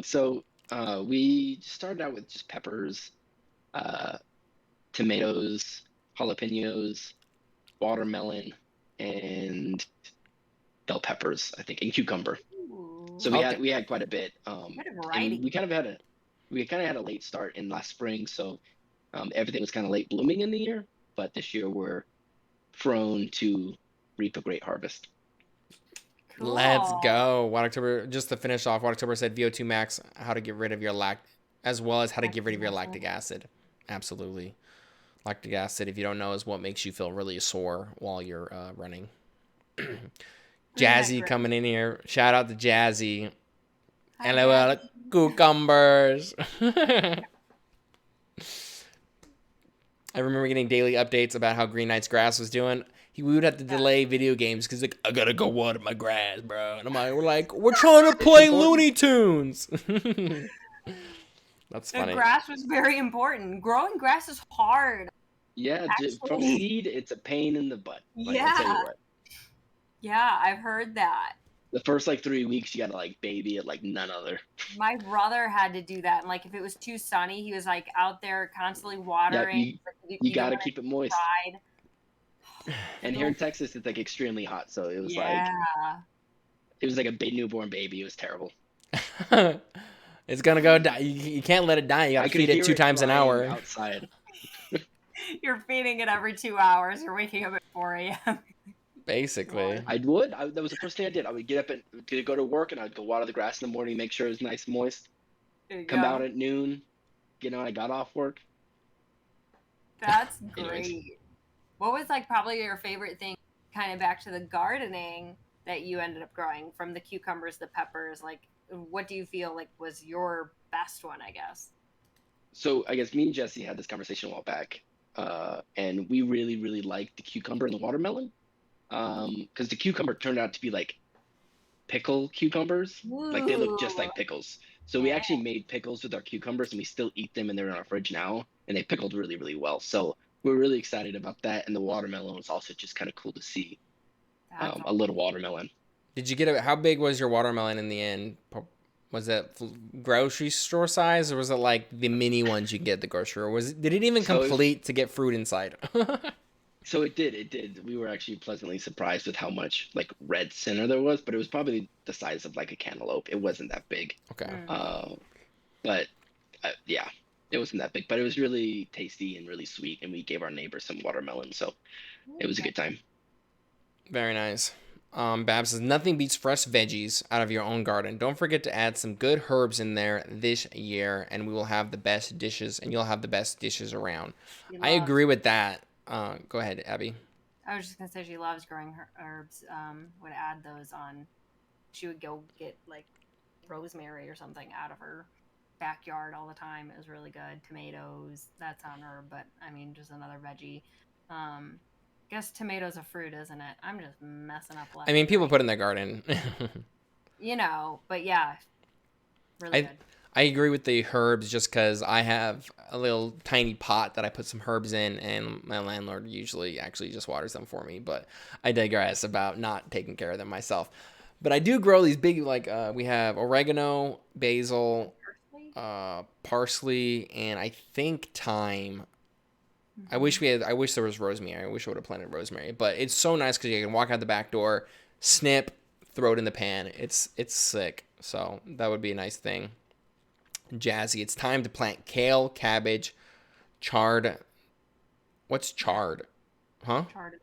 So we started out with just peppers, uh, tomatoes, jalapenos, watermelon, and bell peppers, I think, and cucumber. Ooh, So Okay. we had quite a bit, what a and variety. we kind of had a late start in last spring, so everything was kind of late blooming in the year. But this year we're prone to reap a great harvest. Let's Cool. go. What October? Just to finish off, what October said: VO2 max, how to get rid of your as well as how to get rid of your lactic acid. Absolutely. Lactic acid, if you don't know, is what makes you feel really sore while you're running. Isn't that Jazzy great? coming in here. Shout out to Jazzy. Hi, LOL, Jazzy. cucumbers. I remember getting daily updates about how Green Knight's grass was doing. We would have to Yeah. delay video games because like I gotta go water my grass, bro. And we're trying to play Important. Looney Tunes. That's The funny. grass was very important. Growing grass is hard, Yeah, from actually. seed, it's a pain in the butt. Like I tell you Yeah. what, Yeah, I've heard that. the first like 3 weeks you gotta like baby it like none other. My brother had to do that. And like if it was too sunny, he was like out there constantly Yeah, watering. Like, you he didn't gotta want keep it it moist. dried. And here So in Texas, it's like extremely hot, so yeah. it was like a big newborn baby. It was terrible. It's gonna go die. You can't let it die. You gotta I could feed it hear two it times an crying hour, outside. You're feeding it every 2 hours. You're waking up at 4 a.m. basically. That was the first thing I did. I would get up and go to work, and I'd go water the grass in the morning, make sure it was nice and moist. There you Come out go. at noon. I got off work. That's Anyways, great. What was like probably your favorite thing, kind of back to the gardening that you ended up growing from the cucumbers, the peppers? Like, what do you feel like was your best one, I guess? so I guess me and Jesse had this conversation a while back, and we really, really liked the cucumber and the watermelon, because the cucumber turned out to be like pickle cucumbers. Like they look just Ooh, like pickles. So we yeah, actually made pickles with our cucumbers, and we still eat them, and they're in our fridge now, and they pickled really, really well. So we're really excited about that. And the watermelon was also just kind of cool to see, that's a little watermelon. Did you get it? How big was your watermelon in the end? Was it grocery store size, or was it like the mini ones you can get at the grocery? Or did it even So complete to get fruit inside? it did. We were actually pleasantly surprised with how much like red center there was, but it was probably the size of like a cantaloupe. It wasn't that big. Okay. awesome. But yeah, it wasn't that big, but it was really tasty and really sweet. And we gave our neighbor some watermelon, so it was a good time. Very nice. Babs says nothing beats fresh veggies out of your own garden. Don't forget to add some good herbs in there this year, and we will have the best dishes, and you'll have the best dishes around. She I loves. agree with that. Go ahead, Abby. I was just gonna say she loves growing her herbs. Would add those on. She would go get like rosemary or something out of her backyard all the time. It was really good. Tomatoes, that's on her, but I mean, just another veggie. Guess tomatoes a fruit, isn't it? I'm just messing up left I mean, and people right. put in their garden. But yeah, really I good. I agree with the herbs just because I have a little tiny pot that I put some herbs in, and my landlord usually actually just waters them for me. But I digress about not taking care of them myself. But I do grow these big, like we have oregano, basil, Parsley? parsley, and I think thyme. Mm-hmm. I wish there was rosemary. I wish I would have planted rosemary. But it's so nice because you can walk out the back door, snip, throw it in the pan. It's sick. So that would be a nice thing. Jazzy, it's time to plant kale, cabbage, chard. What's chard? Huh? Chard.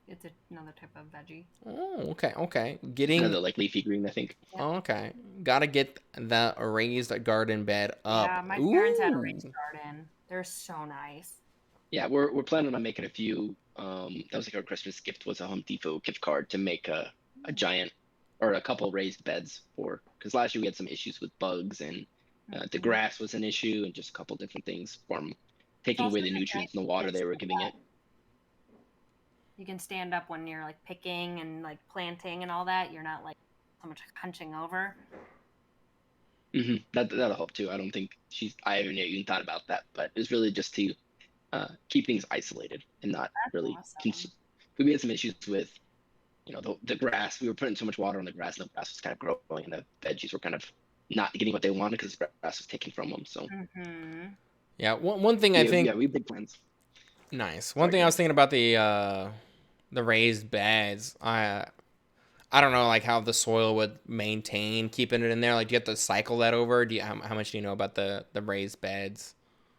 It's another type of veggie. Oh, okay, okay. Another like leafy green, I think. Yep. Okay. Gotta get the raised garden bed up. Yeah, my parents had a Ooh. raised garden. They're so nice. Yeah, we're planning on making a few. That was like our Christmas gift was a Home Depot gift card to make a giant or a couple raised beds for because last year we had some issues with bugs and the Mhm. grass was an issue and just a couple different things from It's taking also away the just nice nutrients in the that you water can they were stand giving it. up. You can stand up when you're like picking and like planting and all that. You're not like so much hunching over. That'll help too. I don't think I haven't even thought about that, but it's really just to keep things isolated and not That's really. awesome. We had some issues with the grass. We were putting so much water on the grass, and the grass was kind of growing, and the veggies were kind of not getting what they wanted because the grass was taking from them. So Mm-hmm. Yeah, one thing I think yeah, we have big plans. nice. One Sorry, thing go I was ahead. thinking about the raised beds. I don't know like how the soil would maintain keeping it in there. Like, do you have to cycle that over? How much do you know about the raised beds?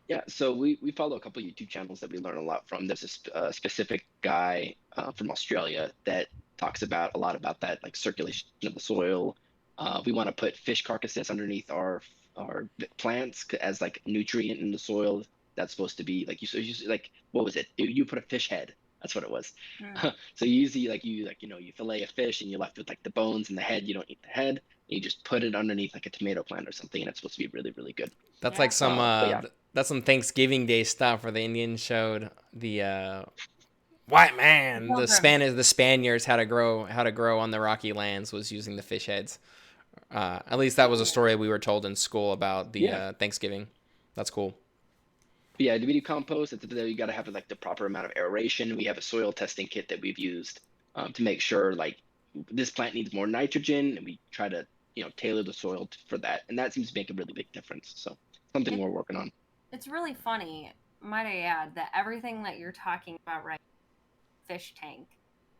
Yeah, so we follow a couple of YouTube channels that we learn a lot from. There's a specific guy from Australia that talks about a lot about that, like circulation of the soil. We want to put fish carcasses underneath our plants as like nutrient in the soil. That's supposed to be like like what was it? You put a fish head. That's what it was. Mm. So you usually you fillet a fish and you're left with like the bones and the head. You don't eat the head. You just put it underneath like a tomato plant or something, and it's supposed to be really really good. That's Yeah. like some But yeah, that's some Thanksgiving Day stuff where the Indians showed the white The man, pilgrims. The Spaniards how to grow on the rocky lands was using the fish heads. At least that was a Oh, story we were told in school about the yeah. Thanksgiving. That's cool. But yeah, to do compost, you got to have like the proper amount of aeration. We have a soil testing kit that we've used to make sure like this plant needs more nitrogen, and we try to tailor the soil for that, and that seems to make a really big difference. So something it, we're working on. it's really funny, might I add, that everything that you're talking about right fish tank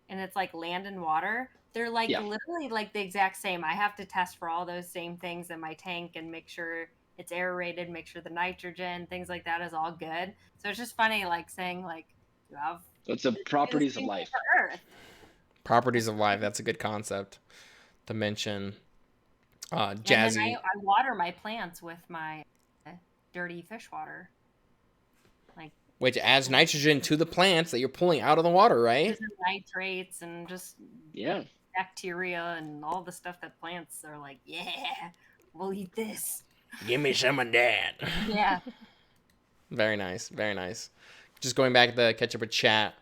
and it's like land and water, they're like Yeah, literally like the exact same. I have to test for all those same things in my tank and make sure it's aerated, make sure the nitrogen, things like that is all good. So it's just funny like saying like you have so it's the to do the properties of same thing life. for Earth. Properties of life. That's a good concept to mention. And then Jazzy, I water my plants with my dirty fish water. Like which adds nitrogen to the plants that you're pulling out of the water, right? using nitrates and just Yeah, bacteria and all the stuff that plants are like, yeah, we'll eat this. Give me some of that. Yeah. Very nice, very nice. Just going back to the catch up with chat.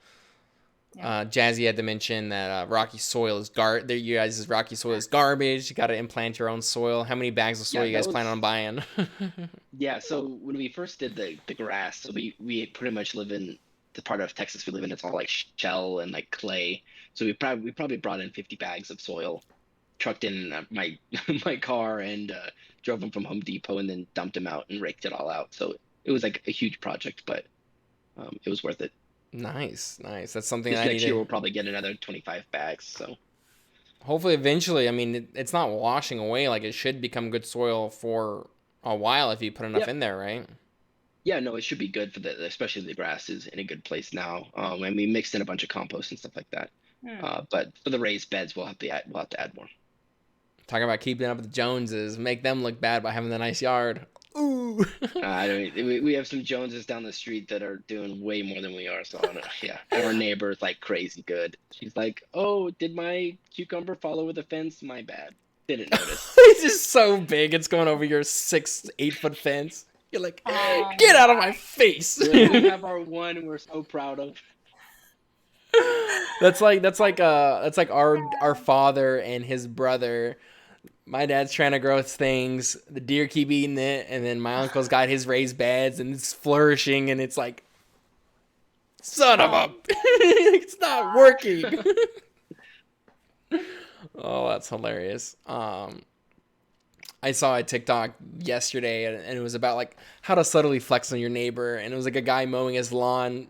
Yep. Jazzy had to mention that rocky soil is you guys' rocky soil is garbage. You got to implant your own soil. How many bags of soil yeah, you that guys plan was on buying? yeah. So when we first did the grass, so we pretty much live in the part of Texas we live in. It's all like shell and like clay. So we probably brought in 50 bags of soil, trucked in my my car and drove them from Home Depot and then dumped them out and raked it all out. So it was like a huge project, but it was worth it. Nice, nice. That's something This I need next to year we'll probably get another 25 bags. So hopefully eventually. I mean, it's not washing away like it should become good soil for a while if you put enough yep, in there, right? yeah, no, it should be good for especially the grass is in a good place now. And we mixed in a bunch of compost and stuff like that. Hmm. But for the raised beds, we'll have to add more. Talking about keeping up with the Joneses, make them look bad by having the nice yard. Ooh. I don't. We have some Joneses down the street that are doing way more than we are. So I don't, yeah, and our neighbor is like crazy good. She's like, "Oh, did my cucumber fall over the fence? My bad. Didn't notice." It's just so big. It's going over your 8 foot fence. You're like, Oh get out of my my. face. We have our one we're so proud of. That's like our father and his brother. My dad's trying to grow things. The deer keep eating it, and then my uncle's got his raised beds and it's flourishing, and it's like, son of Oh a, it's not working. Oh, that's hilarious. I saw a TikTok yesterday, and it was about like how to subtly flex on your neighbor, and it was like a guy mowing his lawn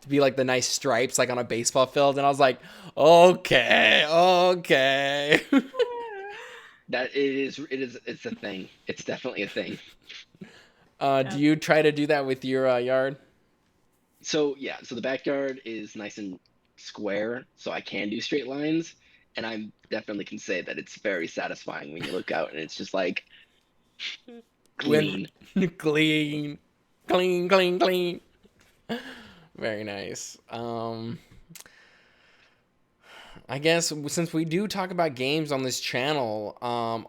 to be like the nice stripes like on a baseball field, and I was like, okay, okay. That it's a thing. It's definitely a thing. Do you try to do that with your yard? So yeah, so the backyard is nice and square, so I can do straight lines, and I definitely can say that it's very satisfying when you look out and it's just like When clean. clean, clean, clean, clean. Very nice. I guess since we do talk about games on this channel,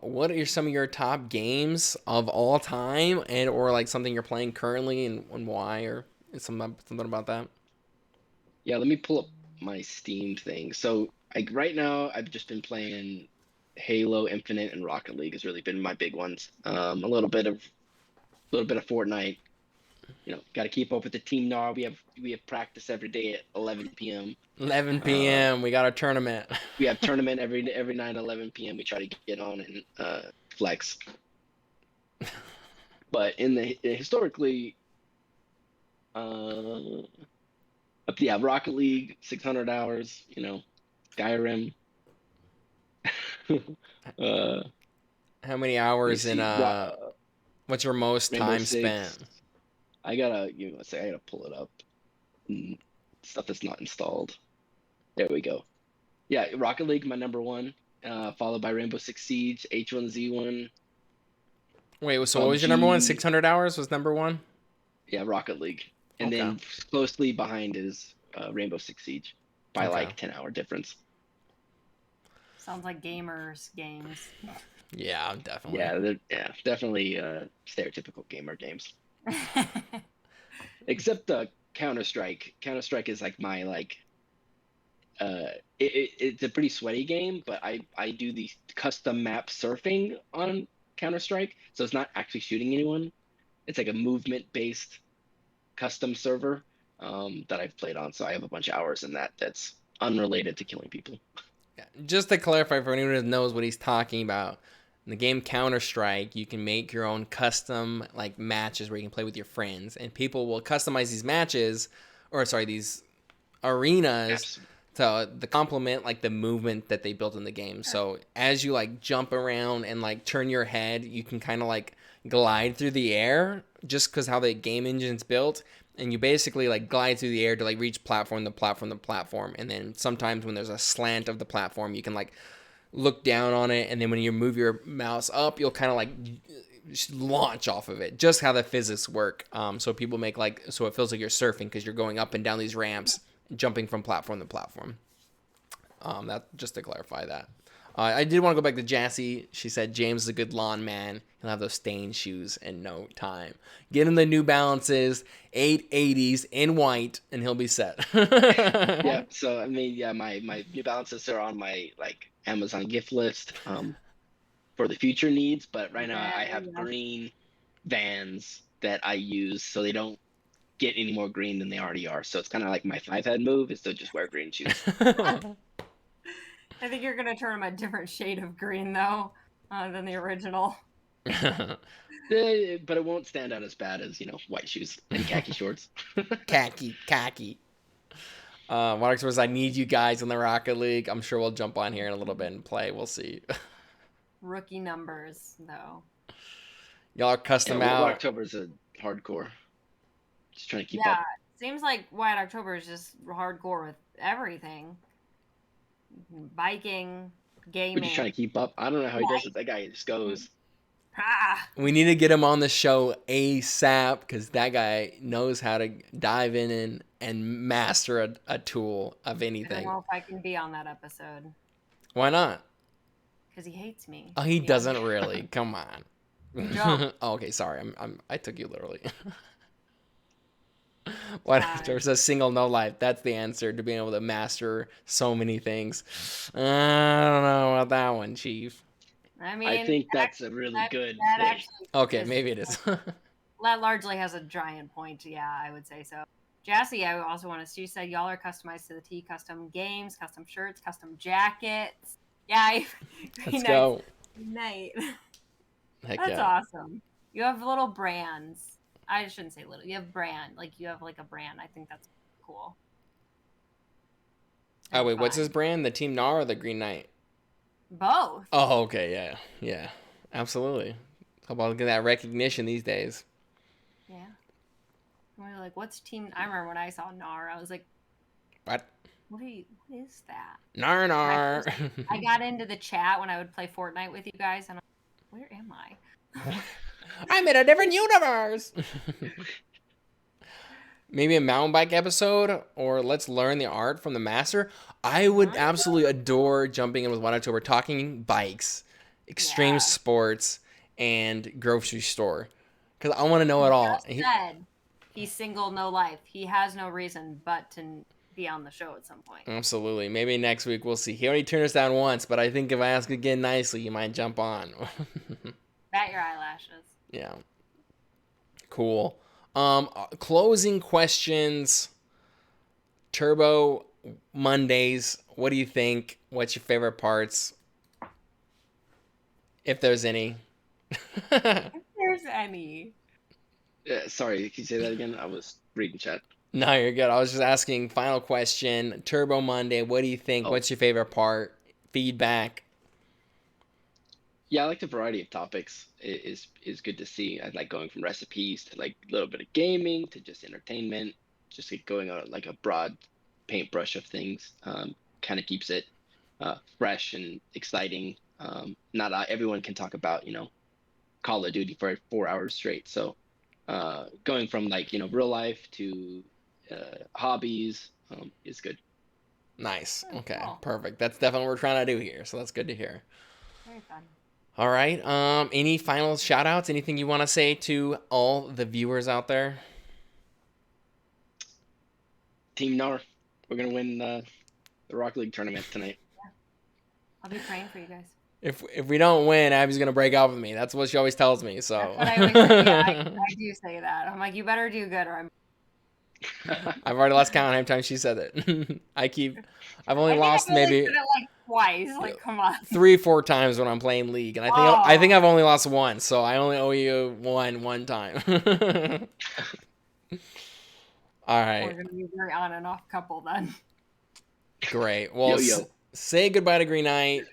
what are some of your top games of all time, and or like something you're playing currently, and why, or something about that? Yeah, let me pull up my Steam thing. So, like right now, I've just been playing Halo Infinite and Rocket League has really been my big ones. A little bit of Fortnite. Got to keep up with the team now. We have practice every day at 11 p.m. 11 Uh, p.m. We got a tournament. we have tournament every night at 11 p.m. We try to get on and flex. But historically, uh, yeah, Rocket League 600 hours. Skyrim. uh, How many Let me hours in see. what's your most Rainbow time spent? Six. I gotta pull it up. Mm, Stuff that's not installed. There we go. Yeah, Rocket League, my number one. Followed by Rainbow Six Siege, H1Z1, Wait, so what was your number one? PUBG. 600 hours was number one? Yeah, Rocket League, and Okay. then closely behind is Rainbow Six Siege by Okay. like 10-hour difference. Sounds like gamers games. Yeah, definitely. Yeah, definitely stereotypical gamer games. Except Counter Strike. Counter Strike is like my like it's a pretty sweaty game, but I do the custom map surfing on Counter Strike, so it's not actually shooting anyone. It's like a movement based custom server that I've played on, so I have a bunch of hours in that that's unrelated to killing people. Yeah. Just to clarify for anyone who knows what he's talking about, in the game Counter Strike, you can make your own custom like matches where you can play with your friends, and people will customize these matches, or sorry, these arenas Maps. to the complement like the movement that they built in the game. So as you like jump around and like turn your head, you can kind of like glide through the air just because how the game engine's built. And you basically like glide through the air to like reach platform to platform to platform. And then sometimes when there's a slant of the platform, you can like look down on it. And then when you move your mouse up, you'll kind of like launch off of it. Just how the physics work. So people make like so it feels like you're surfing because you're going up and down these ramps, jumping from platform to platform. That just to clarify that. I did want to go back to Jassy. She said James is a good lawn man. He'll have those stained shoes in no time. Get him the New Balances 880s in white, and he'll be set. Yeah, so I mean, yeah, my New Balances are on my like Amazon gift list for the future needs, but right now I Very have yes. green Vans that I use so they don't get any more green than they already are. So it's kind of like my five head move is to just wear green shoes. I think you're gonna turn them a different shade of green though, than the original. But it won't stand out as bad as white shoes and khaki shorts. Khaki. Water Express, I need you guys in the Rocket League. I'm sure we'll jump on here in a little bit and play. We'll see. Rookie numbers though. Y'all are Yeah, custom White out. October is a hardcore. Just trying to keep Yeah, up. seems like White October is just hardcore with everything. Biking, We're just trying gaming. to keep up. I don't know how he does Right. it. That guy just goes. Ah, We need to get him on the show ASAP because that guy knows how to dive in and master a tool of I don't anything. know if I can be on that episode Why not? because he hates me. Oh, he Yeah. doesn't really. Come on. Jump. Oh, okay, sorry. I took you literally. What there's a single no life. That's the answer to being able to master so many things. I don't know about that one, Chief. I I mean, think that's a actually, really that good that thing. actually Okay, is maybe it is. that largely has a giant point. Yeah, I would say so. Jassy, I also want to. She said y'all are customized to the T, custom games, custom shirts, custom jackets. Yeah, Let's nice. go. Night. Heck That's yeah. awesome. You have little brands. I shouldn't say little. You have brand. Like you have like a brand. I think that's cool. Oh And wait, what's fun. his brand? The Team Nar or the Green Knight? Both. Oh, okay, yeah, absolutely. How about getting that recognition these days? Yeah. And we're like, what's team? I remember when I saw NAR, I was like, What? what is that? Nar And nar. I got into the chat when I would play Fortnite with you guys, and I'm like, where am I? I'm in a different universe. maybe a mountain bike episode, or let's learn the art from the master. I would absolutely adore jumping in with One October, talking bikes, extreme Yeah. sports, and grocery store, because I want to know He it all. just said he's single, no life. He has no reason but to be on the show at some point. Absolutely. Maybe next week we'll see. He already turned us down once, but I think if I ask again nicely, you might jump on. Bat your eyelashes. Yeah. Cool. Closing questions. Turbo Mondays. What do you think? What's your favorite parts? If there's any. If there's any. Sorry, can you say that again? I was reading chat. No, you're good. I was just asking, final question. Turbo Monday. What do you think? Oh. What's your favorite part? Feedback. Yeah, I like the variety of topics. It is good to see. I like going from recipes to like a little bit of gaming to just entertainment, just like going on like a broad paintbrush of things. Kind of keeps it fresh and exciting. Not everyone can talk about, Call of Duty for 4 hours straight. So going from like, real life to hobbies is good. Nice. Oh, Okay. cool. Perfect. That's definitely what we're trying to do here. So that's good to hear. Very fun. All right. Any final shout outs? Anything you want to say to all the viewers out there? Team NAR, we're gonna win the Rocket League tournament tonight. I'll be praying for you guys. If we don't win, Abby's gonna break up with me. That's what she always tells me. So That's what I always say. Yeah, I do say that. I'm like, you better do good, or I'm. I've already lost count how many times she said it. I've only lost maybe said it like twice. Like, come on. 3-4 times when I'm playing League, and I think I've only lost once, so I only owe you one time. All right. We're gonna be very on and off couple then. Great. Well, Yo. Say goodbye to Green Knight.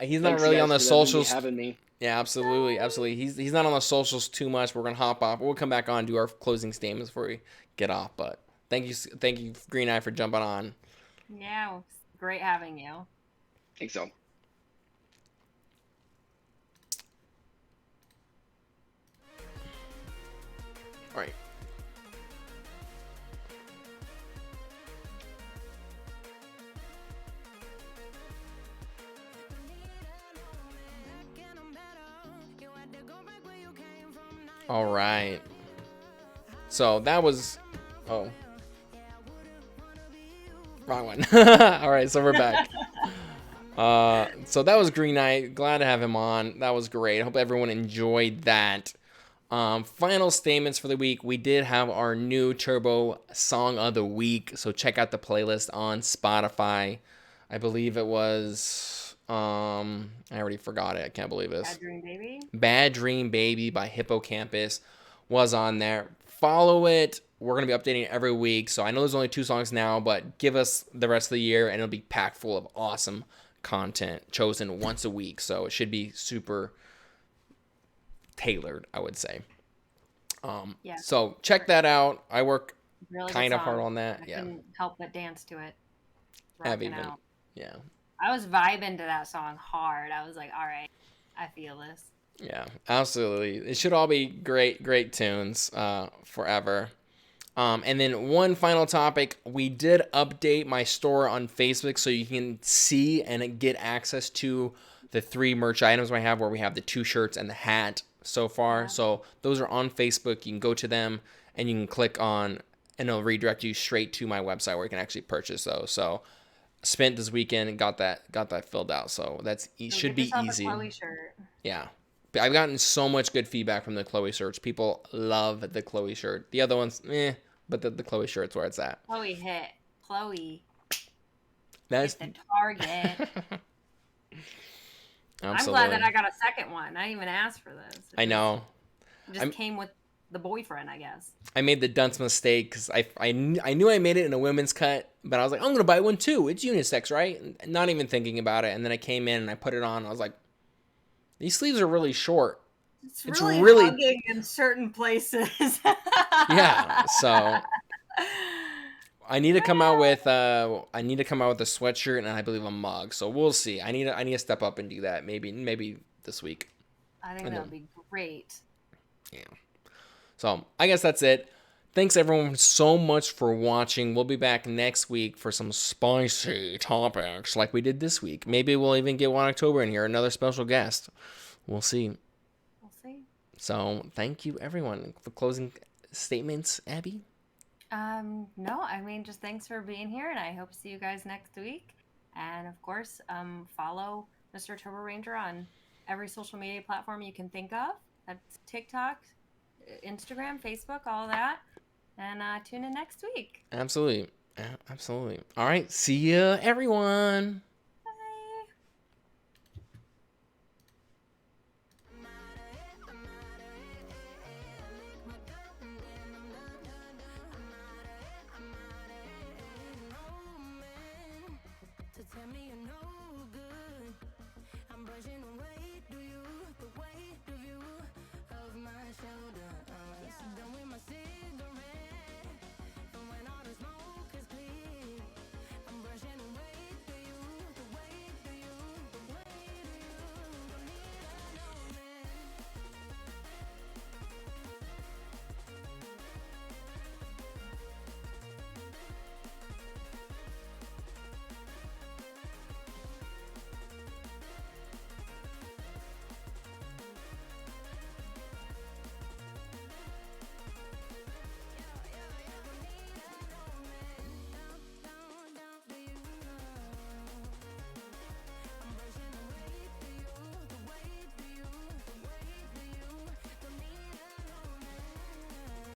He's not Thanks, really guys, on the for socials. having me. Yeah, absolutely. He's not on the socials too much. We're gonna hop off. We'll come back on and do our closing statements before we get off. But thank you, Green Eye, for jumping on. Yeah, it was great having you. Thanks, all. All right. All right. So that was, wrong one. All right, so we're back. So that was Green Knight. Glad to have him on. That was great. I hope everyone enjoyed that. Final statements for the week. We did have our new Turbo Song of the Week, so check out the playlist on Spotify. I believe it was, I already forgot it. I can't believe this. Bad Dream Baby? Bad Dream Baby by Hippocampus was on there. Follow it. We're going to be updating it every week. So I know there's only 2 songs now, but give us the rest of the year and it'll be packed full of awesome content chosen once a week. So it should be super tailored, I would say. Yeah. So check that out. I work Really kind of hard on that. I Yeah. couldn't help but dance to it. Have Rocking even. out. Yeah. I was vibing to that song hard. I was like, all right, I feel this. Yeah, absolutely. It should all be great tunes forever. And then one final topic, we did update my store on Facebook so you can see and get access to the 3 merch items I have, where we have the 2 shirts and the hat so far. Yeah. So those are on Facebook. You can go to them and you can click on, and it'll redirect you straight to my website where you can actually purchase those. So spent this weekend and got that filled out. So So should get be yourself easy. A Chloe shirt. Yeah. I've gotten so much good feedback from the Chloe shirts. People love the Chloe shirt. The other ones, but the Chloe shirt's where it's at. Chloe hit. Chloe That's hit the target. I'm glad that I got a second one. I didn't even ask for this. I know. It just came with the boyfriend, I guess. I made the dunce mistake because I knew I made it in a women's cut, but I was like, I'm going to buy one too. It's unisex, right? Not even thinking about it. And then I came in and I put it on. I was like, these sleeves are really short. It's really hugging in certain places. Yeah, so I need to come out with a sweatshirt and I believe a mug. So we'll see. I need to step up and do that. Maybe this week. I think that would be great. Yeah. So I guess that's it. Thanks everyone so much for watching. We'll be back next week for some spicy topics like we did this week. Maybe we'll even get 1 October in here, another special guest. We'll see. We'll see. So thank you everyone for closing statements, Abby. No, I mean, just thanks for being here, and I hope to see you guys next week. And of course, follow Mr. Turbo Ranger on every social media platform you can think of. That's TikTok, Instagram, Facebook, all that. And tune in next week. Absolutely. Absolutely. All right. See ya, everyone.